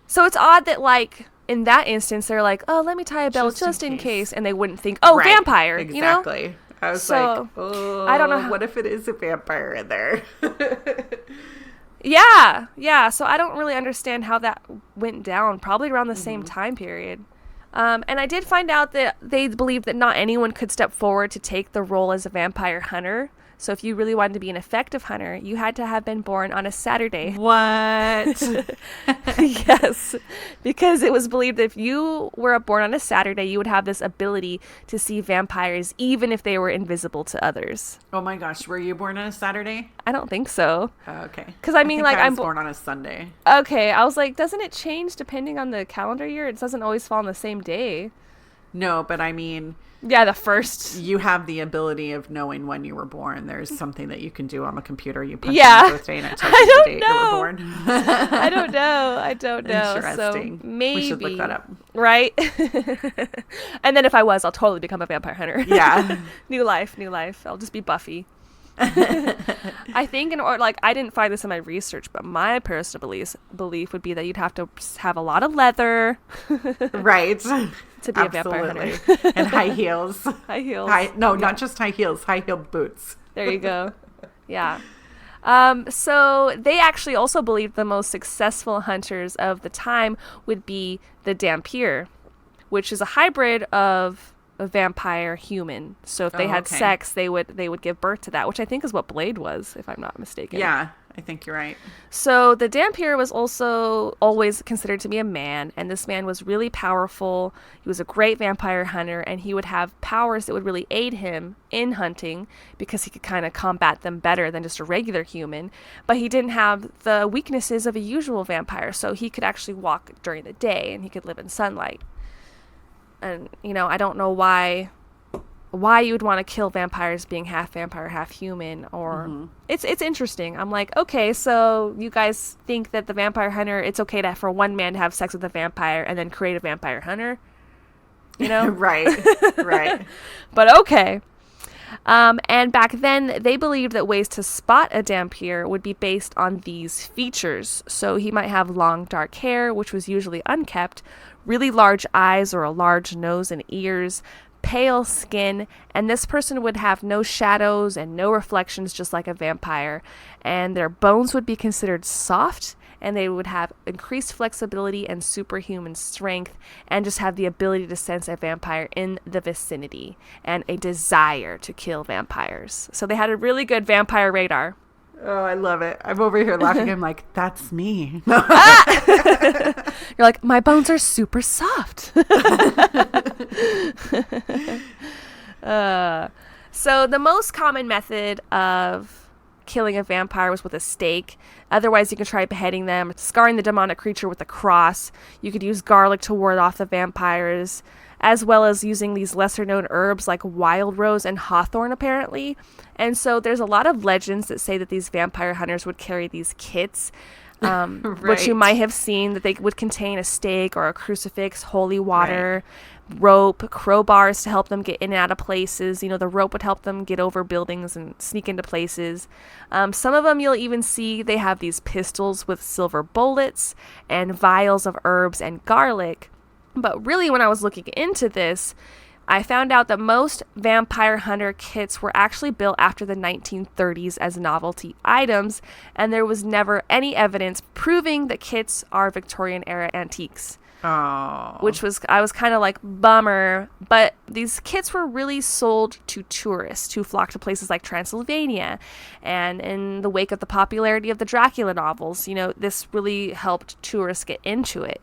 So it's odd that, like, in that instance, they're like, oh, let me tie a bell just in case, and they wouldn't think, oh, vampire, exactly. You know? I was like, oh, I don't know what if it is a vampire in there? Yeah. So I don't really understand how that went down, probably around the same time period. And I did find out that they believed that not anyone could step forward to take the role as a vampire hunter. So if you really wanted to be an effective hunter, you had to have been born on a Saturday. What? Yes, because it was believed that if you were born on a Saturday, you would have this ability to see vampires, even if they were invisible to others. Oh my gosh, were you born on a Saturday? I don't think so. Oh, okay. Because I mean, I was born on a Sunday. Okay, I was like, doesn't it change depending on the calendar year? It doesn't always fall on the same day. No, but I mean... Yeah, the first. You have the ability of knowing when you were born. There's something that you can do on the computer. You punch in your birthday and it tells you the date you were born. I don't know. Interesting. So maybe. We should look that up. Right? And then if I was, I'll totally become a vampire hunter. Yeah. New life. I'll just be Buffy. I think I didn't find this in my research, but my personal belief would be that you'd have to have a lot of leather. Right. To be a vampire hunter. And high heels. Not just high heels, high-heeled boots. There you go. Yeah. So they actually also believed the most successful hunters of the time would be the Dhampir, which is a hybrid of a vampire human. So if they had sex, they would give birth to that, which I think is what Blade was, if I'm not mistaken. Yeah, I think you're right. So the Dhampir was also always considered to be a man, and this man was really powerful. He was a great vampire hunter, and he would have powers that would really aid him in hunting because he could kind of combat them better than just a regular human. But he didn't have the weaknesses of a usual vampire, so he could actually walk during the day, and he could live in sunlight. And, I don't know why you would want to kill vampires being half vampire, half human, or it's interesting. I'm like, okay, so you guys think that the vampire hunter, it's okay for one man to have sex with a vampire and then create a vampire hunter? Right. But okay. And back then, they believed that ways to spot a dhampir would be based on these features. So he might have long, dark hair, which was usually unkept, really large eyes or a large nose and ears, pale skin, and this person would have no shadows and no reflections, just like a vampire. And their bones would be considered soft, and they would have increased flexibility and superhuman strength, and just have the ability to sense a vampire in the vicinity and a desire to kill vampires. So they had a really good vampire radar. Oh, I love it. I'm over here laughing. I'm like, that's me. You're like, my bones are super soft. So the most common method of killing a vampire was with a stake. Otherwise, you can try beheading them, scarring the demonic creature with a cross. You could use garlic to ward off the vampires, as well as using these lesser-known herbs like wild rose and hawthorn, apparently. And so there's a lot of legends that say that these vampire hunters would carry these kits, which you might have seen, that they would contain a stake or a crucifix, holy water, rope, crowbars to help them get in and out of places. You know, the rope would help them get over buildings and sneak into places. Some of them you'll even see they have these pistols with silver bullets and vials of herbs and garlic. But really, when I was looking into this, I found out that most vampire hunter kits were actually built after the 1930s as novelty items, and there was never any evidence proving that kits are Victorian era antiques. Oh. Which was, I was kind of like, bummer. But these kits were really sold to tourists who flocked to places like Transylvania. And in the wake of the popularity of the Dracula novels, you know, this really helped tourists get into it.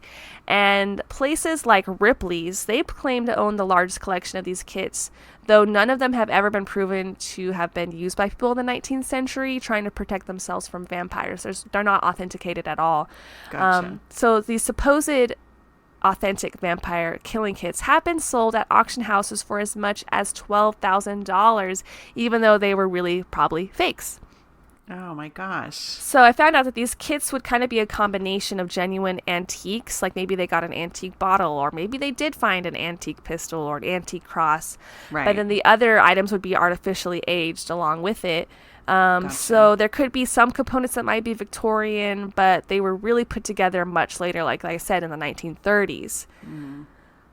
And places like Ripley's, they claim to own the largest collection of these kits, though none of them have ever been proven to have been used by people in the 19th century trying to protect themselves from vampires. They're not authenticated at all. Gotcha. So these supposed authentic vampire killing kits have been sold at auction houses for as much as $12,000, even though they were really probably fakes. Oh my gosh. So I found out that these kits would kind of be a combination of genuine antiques, like maybe they got an antique bottle, or maybe they did find an antique pistol or an antique cross. Right. But then the other items would be artificially aged along with it. Gotcha. So there could be some components that might be Victorian, but they were really put together much later, like I said, in the 1930s.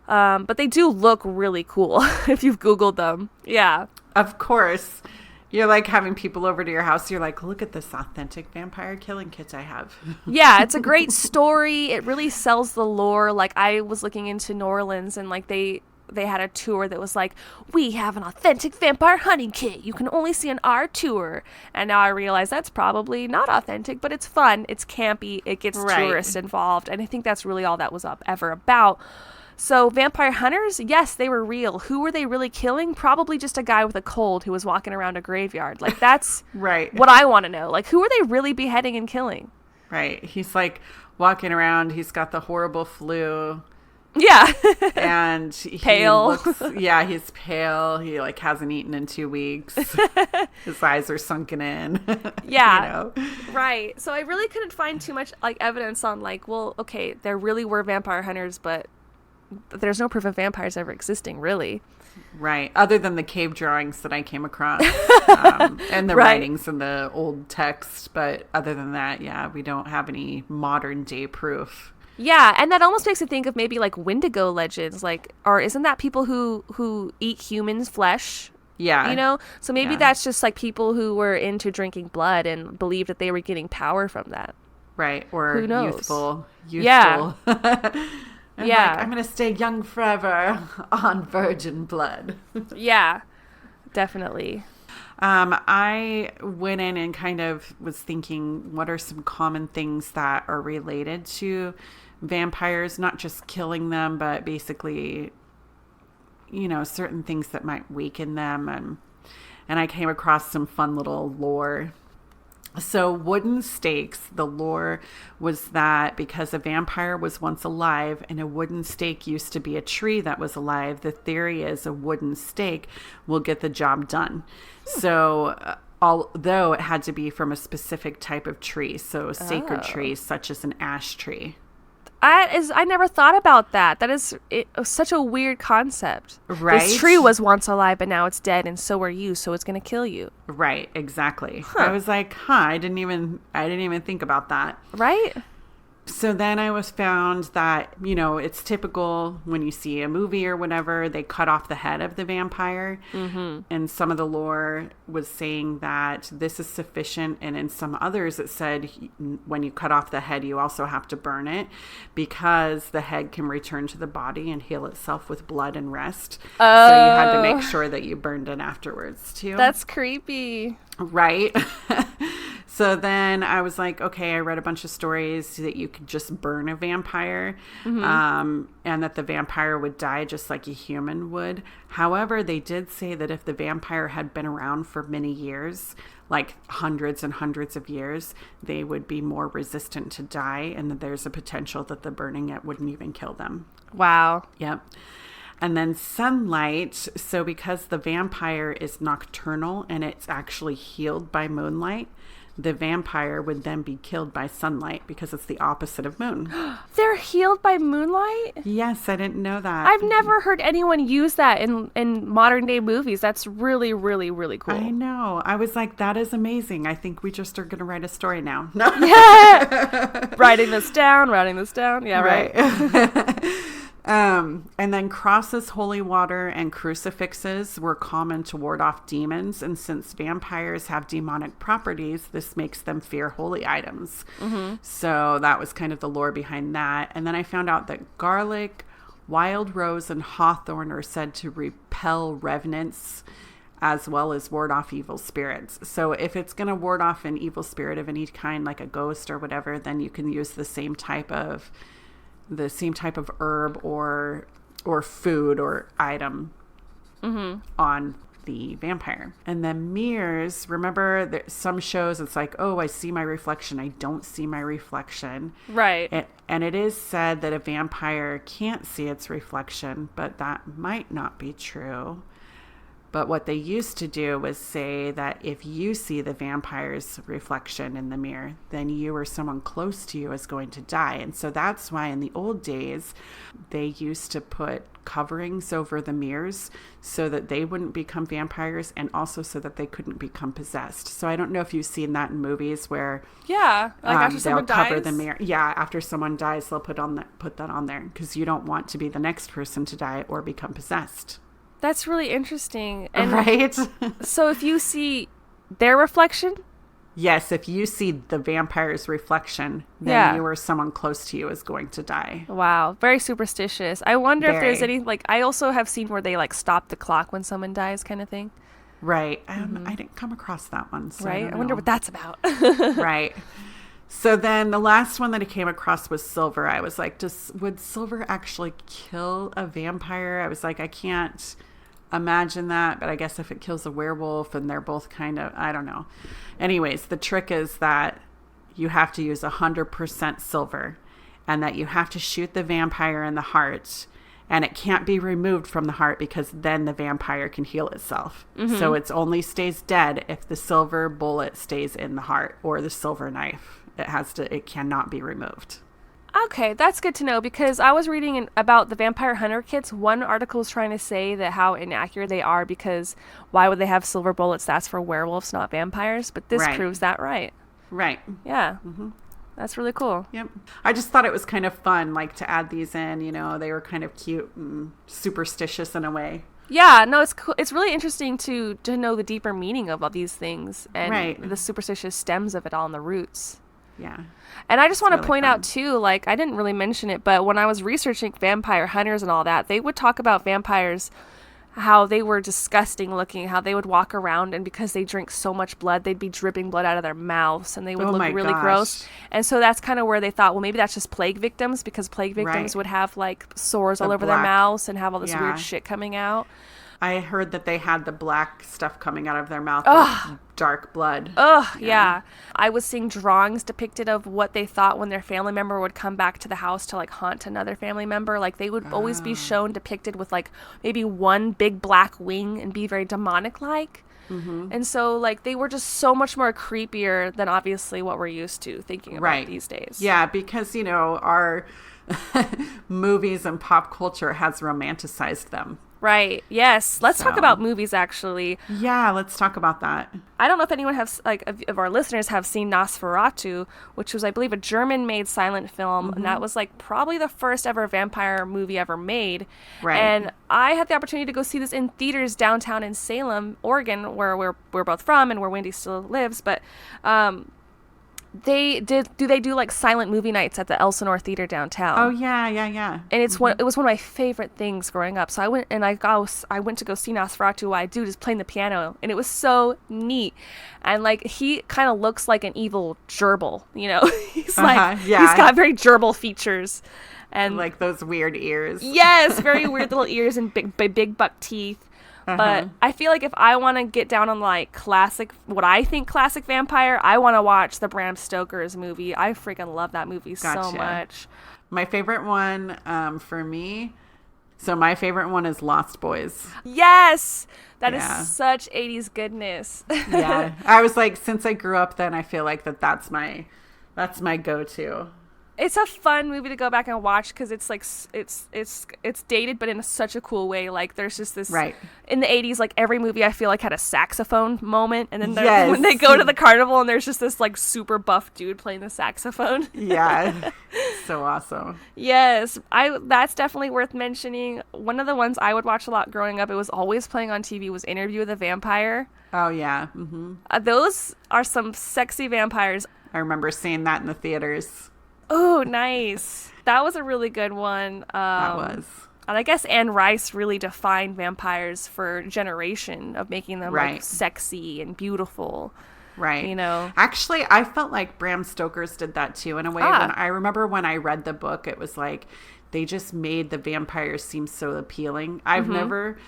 But they do look really cool if you've Googled them. Yeah. Of course. You're like having people over to your house. You're like, look at this authentic vampire killing kit I have. Yeah, it's a great story. It really sells the lore. Like, I was looking into New Orleans, and like they had a tour that was like, we have an authentic vampire hunting kit you can only see on our tour. And now I realize that's probably not authentic, but it's fun. It's campy. It gets tourists involved. And I think that's really all that was ever about. So vampire hunters, yes, they were real. Who were they really killing? Probably just a guy with a cold who was walking around a graveyard. Like, that's what I want to know. Like, who are they really beheading and killing? Right. He's like walking around. He's got the horrible flu. Yeah. And he pale. He's pale. He like hasn't eaten in 2 weeks. His eyes are sunken in. Yeah. You know? Right. So I really couldn't find too much like evidence on like, well, okay, there really were vampire hunters, but there's no proof of vampires ever existing, really. Right. Other than the cave drawings that I came across and the writings in the old text. But other than that, yeah, we don't have any modern day proof. Yeah, and that almost makes me think of maybe like Wendigo legends, like, or isn't that people who eat humans' flesh? Yeah. You know? So maybe that's just like people who were into drinking blood and believed that they were getting power from that. Right. Or who knows? Youthful. Yeah. Like, I'm going to stay young forever on virgin blood. Yeah, definitely. I went in and kind of was thinking, what are some common things that are related to vampires, not just killing them, but basically, you know, certain things that might weaken them. And I came across some fun little lore. So wooden stakes, the lore was that because a vampire was once alive and a wooden stake used to be a tree that was alive, the theory is a wooden stake will get the job done. So although it had to be from a specific type of tree, so sacred trees such as an ash tree. I never thought about that. That is such a weird concept. Right. This tree was once alive, but now it's dead, and so are you. So it's gonna kill you. Right. Exactly. I was like, I didn't even think about that. Right. So then I was found that, it's typical when you see a movie or whatever, they cut off the head of the vampire. Mm-hmm. And some of the lore was saying that this is sufficient. And in some others, it said when you cut off the head, you also have to burn it because the head can return to the body and heal itself with blood and rest. So you had to make sure that you burned it afterwards too. That's creepy. Right. So then I was like, okay, I read a bunch of stories that you could just burn a vampire, and that the vampire would die just like a human would. However, they did say that if the vampire had been around for many years, like hundreds and hundreds of years, they would be more resistant to die, and that there's a potential that the burning it wouldn't even kill them. Wow. Yep. And then sunlight. So because the vampire is nocturnal and it's actually healed by moonlight, the vampire would then be killed by sunlight because it's the opposite of moon. They're healed by moonlight? Yes, I didn't know that. I've never heard anyone use that in modern day movies. That's really, really, really cool. I know. I was like, that is amazing. I think we just are going to write a story now. No. Yeah. writing this down. Yeah, right. And then crosses, holy water, and crucifixes were common to ward off demons. And since vampires have demonic properties, this makes them fear holy items. Mm-hmm. So that was kind of the lore behind that. And then I found out that garlic, wild rose, and hawthorn are said to repel revenants as well as ward off evil spirits. So if it's going to ward off an evil spirit of any kind, like a ghost or whatever, then you can use the same type of herb or food or item on the vampire. And then mirrors, remember some shows it's like, oh, I see my reflection, I don't see my reflection. Right. And it is said that a vampire can't see its reflection, but that might not be true. But what they used to do was say that if you see the vampire's reflection in the mirror, then you or someone close to you is going to die. And so that's why in the old days, they used to put coverings over the mirrors so that they wouldn't become vampires and also so that they couldn't become possessed. So I don't know if you've seen that in movies where after someone they'll cover dies. the mirror. Yeah, after someone dies, they'll put that on there because you don't want to be the next person to die or become possessed. That's really interesting. And right? So if you see their reflection? Yes, if you see the vampire's reflection, then you or someone close to you is going to die. Wow. Very superstitious. I wonder if there's any, I also have seen where they stop the clock when someone dies kind of thing. Right. I didn't come across that one. So right. I wonder what that's about. Right. So then the last one that I came across was silver. I was like, would silver actually kill a vampire? I was like, I can't imagine that, but I guess if it kills a werewolf and they're both kind of, I don't know. Anyways, the trick is that you have to use 100% silver and that you have to shoot the vampire in the heart and it can't be removed from the heart because then the vampire can heal itself. Mm-hmm. So it only stays dead if the silver bullet stays in the heart or the silver knife. It cannot be removed. Okay, that's good to know because I was reading about the vampire hunter kits. One article was trying to say that how inaccurate they are because why would they have silver bullets? That's for werewolves, not vampires. But this proves that right. Right. Yeah. Mm-hmm. That's really cool. Yep. I just thought it was kind of fun, to add these in. They were kind of cute and superstitious in a way. Yeah, no, it's cool. It's really interesting to know the deeper meaning of all these things and the superstitious stems of it all and the roots. Yeah. And I just want to point out too, I didn't really mention it, but when I was researching vampire hunters and all that, they would talk about vampires, how they were disgusting looking, how they would walk around and because they drink so much blood, they'd be dripping blood out of their mouths and they would look really gross. And so that's kind of where they thought, well, maybe that's just plague victims because plague victims would have sores all over their mouths and have all this weird shit coming out. I heard that they had the black stuff coming out of their mouth with dark blood. Yeah. I was seeing drawings depicted of what they thought when their family member would come back to the house to haunt another family member. They would always be shown depicted with maybe one big black wing and be very demonic-like. Mm-hmm. And so they were just so much more creepier than obviously what we're used to thinking about these days. Yeah, because movies and pop culture has romanticized them. Right. Yes. Let's talk So- about movies, actually. Yeah, let's talk about that. I don't know if anyone has, like, of our listeners have seen Nosferatu, which was, I believe, a German-made silent film, and that was, like, probably the first ever vampire movie ever made. Right. And I had the opportunity to go see this in theaters downtown in Salem, Oregon, where we're both from and where Wendy still lives. But they do like silent movie nights at the Elsinore Theater downtown. Oh yeah. And it was one of my favorite things growing up. So I went and I went to go see Nosferatu while I just playing the piano, and it was so neat. And like he kind of looks like an evil gerbil, you know. He's like he's got very gerbil features, and like those weird ears. yes, very weird little ears and big buck teeth. But I feel like if I want to get down on like classic vampire, I want to watch the Bram Stoker's movie. I freaking love that movie so much. My favorite one for me, so my favorite one is Lost Boys. Yes, that is such 80s goodness. Yeah, I was like, since I grew up then, I feel like that's my go-to. It's a fun movie to go back and watch because it's like it's dated, but in such a cool way. Like there's just this in the 80s, like every movie I feel like had a saxophone moment, and then when they go to the carnival and there's just this like super buff dude playing the saxophone. Yeah, so awesome. Yes, that's definitely worth mentioning. One of the ones I would watch a lot growing up, it was always playing on TV, was Interview with a Vampire. Oh yeah, those are some sexy vampires. I remember seeing that in the theaters. Oh, nice. That was a really good one. That was. And I guess Anne Rice really defined vampires for a generation of making them like sexy and beautiful. Right. You know? Actually, I felt like Bram Stoker's did that too in a way. I remember when I read the book, it was like they just made the vampires seem so appealing. I've never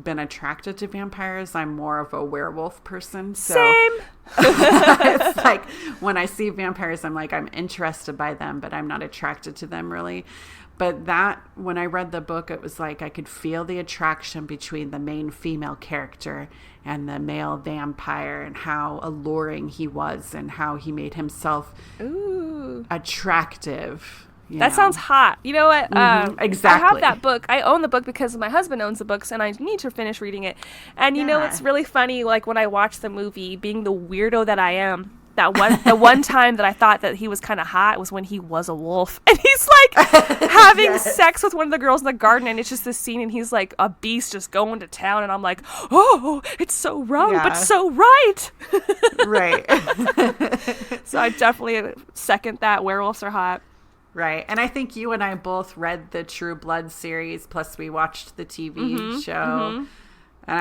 been attracted to vampires. I'm more of a werewolf person. So Same. It's like when I see vampires, I'm like, I'm interested by them, but I'm not attracted to them really. But when I read the book, it was like I could feel the attraction between the main female character and the male vampire, and how alluring he was and how he made himself attractive. That sounds hot. You know what? Exactly. I have that book. I own the book because my husband owns the books, and I need to finish reading it. And you know, it's really funny. Like when I watch the movie, being the weirdo that I am, the one time that I thought that he was kind of hot was when he was a wolf, and he's like having sex with one of the girls in the garden, and it's just this scene, and he's like a beast just going to town, and I'm like, oh, it's so wrong, but so right. Right. So I definitely second that. Werewolves are hot. Right. And I think you and I both read the True Blood series, plus we watched the TV show. And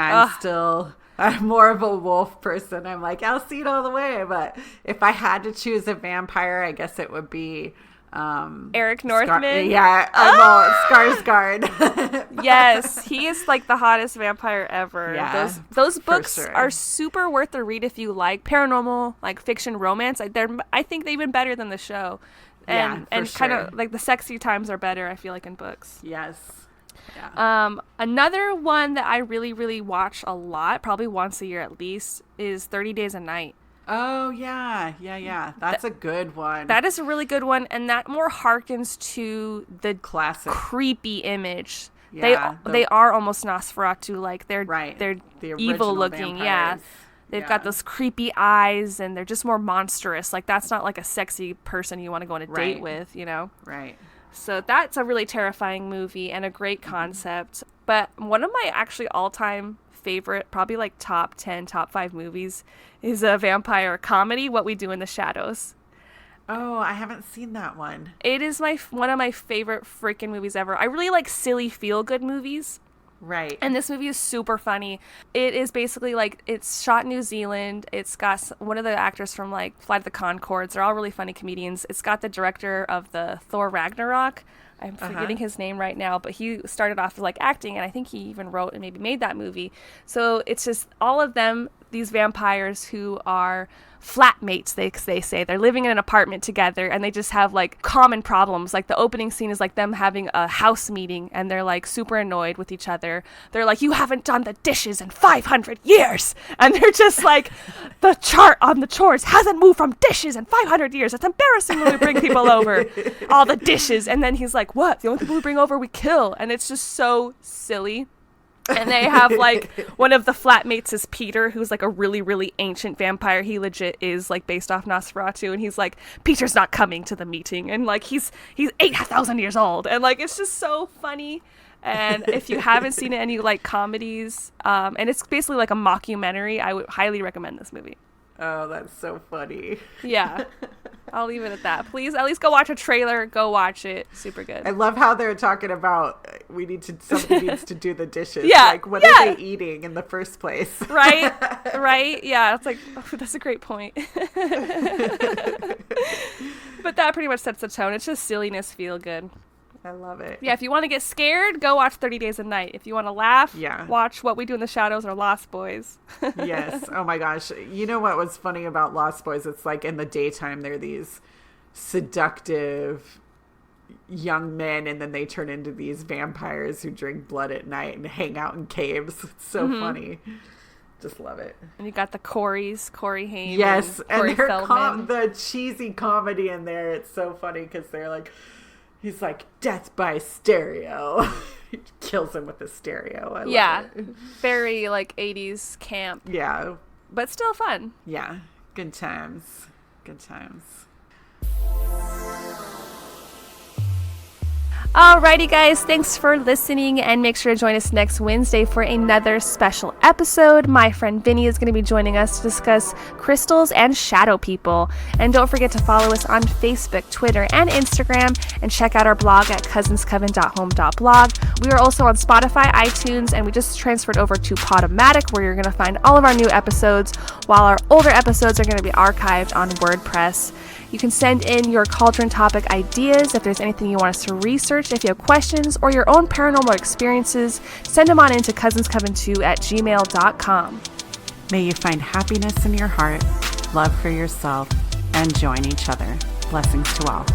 I'm more of a wolf person. I'm like, I'll see it all the way. But if I had to choose a vampire, I guess it would be Eric Northman. Skarsgård. Yes, he is like the hottest vampire ever. Yeah, those books are super worth the read if you like paranormal, like fiction, romance. I think they're even better than the show. And kind of like the sexy times are better, I feel like, in books. Yes. Yeah. Another one that I really, really watch a lot, probably once a year at least, is 30 Days a Night. Oh, yeah. That's a good one. That is a really good one, and that more harkens to the classic creepy image. Yeah, they are almost Nosferatu, like they're the evil looking. Vampires. Yeah. They've got those creepy eyes, and they're just more monstrous. Like, that's not like a sexy person you want to go on a date with, you know? Right. So that's a really terrifying movie and a great concept. But one of my actually all-time favorite, probably like top 10, top 5 movies is a vampire comedy, What We Do in the Shadows. Oh, I haven't seen that one. It is one of my favorite freaking movies ever. I really like silly feel-good movies. Right. And this movie is super funny. It is basically like, it's shot in New Zealand. It's got one of the actors from like Flight of the Conchords. They're all really funny comedians. It's got the director of the Thor Ragnarok. I'm forgetting his name right now, but he started off with like acting, and I think he even wrote and maybe made that movie. So it's just all of them, these vampires who are flatmates, they say. They're living in an apartment together, and they just have like common problems. Like the opening scene is like them having a house meeting, and they're like super annoyed with each other. They're like, you haven't done the dishes in 500 years. And they're just like, the chart on the chores hasn't moved from dishes in 500 years. It's embarrassing when we bring people over. All the dishes. And then he's like, what? The only people we bring over we kill. And it's just so silly. And they have like one of the flatmates is Peter, who's like a really, really ancient vampire. He legit is like based off Nosferatu, and he's like, Peter's not coming to the meeting, and like he's 8,000 years old, and like it's just so funny. And if you haven't seen it and you like comedies, and it's basically like a mockumentary, I would highly recommend this movie. Oh, that's so funny. Yeah. I'll leave it at that. Please, at least go watch a trailer. Go watch it. Super good. I love how they're talking about somebody needs to do the dishes. Yeah. Like, what are they eating in the first place? Right? Right? Yeah. It's like, oh, that's a great point. But that pretty much sets the tone. It's just silliness, feel good. I love it. Yeah, if you want to get scared, go watch 30 Days a Night. If you want to laugh, yeah, watch What We Do in the Shadows or Lost Boys. Yes. Oh my gosh. You know what was funny about Lost Boys? It's like in the daytime, they're these seductive young men, and then they turn into these vampires who drink blood at night and hang out in caves. It's so funny. Just love it. And you got the Corey Haim. Yes. And their the cheesy comedy in there. It's so funny because they're like, he's like, death by stereo. He kills him with the stereo. I love it. Very like 80s camp. Yeah. But still fun. Yeah. Good times. Good times. Alrighty, guys, thanks for listening, and make sure to join us next Wednesday for another special episode. My friend Vinny is going to be joining us to discuss crystals and shadow people. And don't forget to follow us on Facebook, Twitter, and Instagram, and check out our blog at cousinscoven.home.blog. We are also on Spotify, iTunes, and we just transferred over to Podomatic, where you're going to find all of our new episodes, while our older episodes are going to be archived on WordPress. You can send in your cauldron topic ideas if there's anything you want us to research. If you have questions or your own paranormal experiences, send them on into cousinscoven2@gmail.com. May you find happiness in your heart, love for yourself, and join each other. Blessings to all.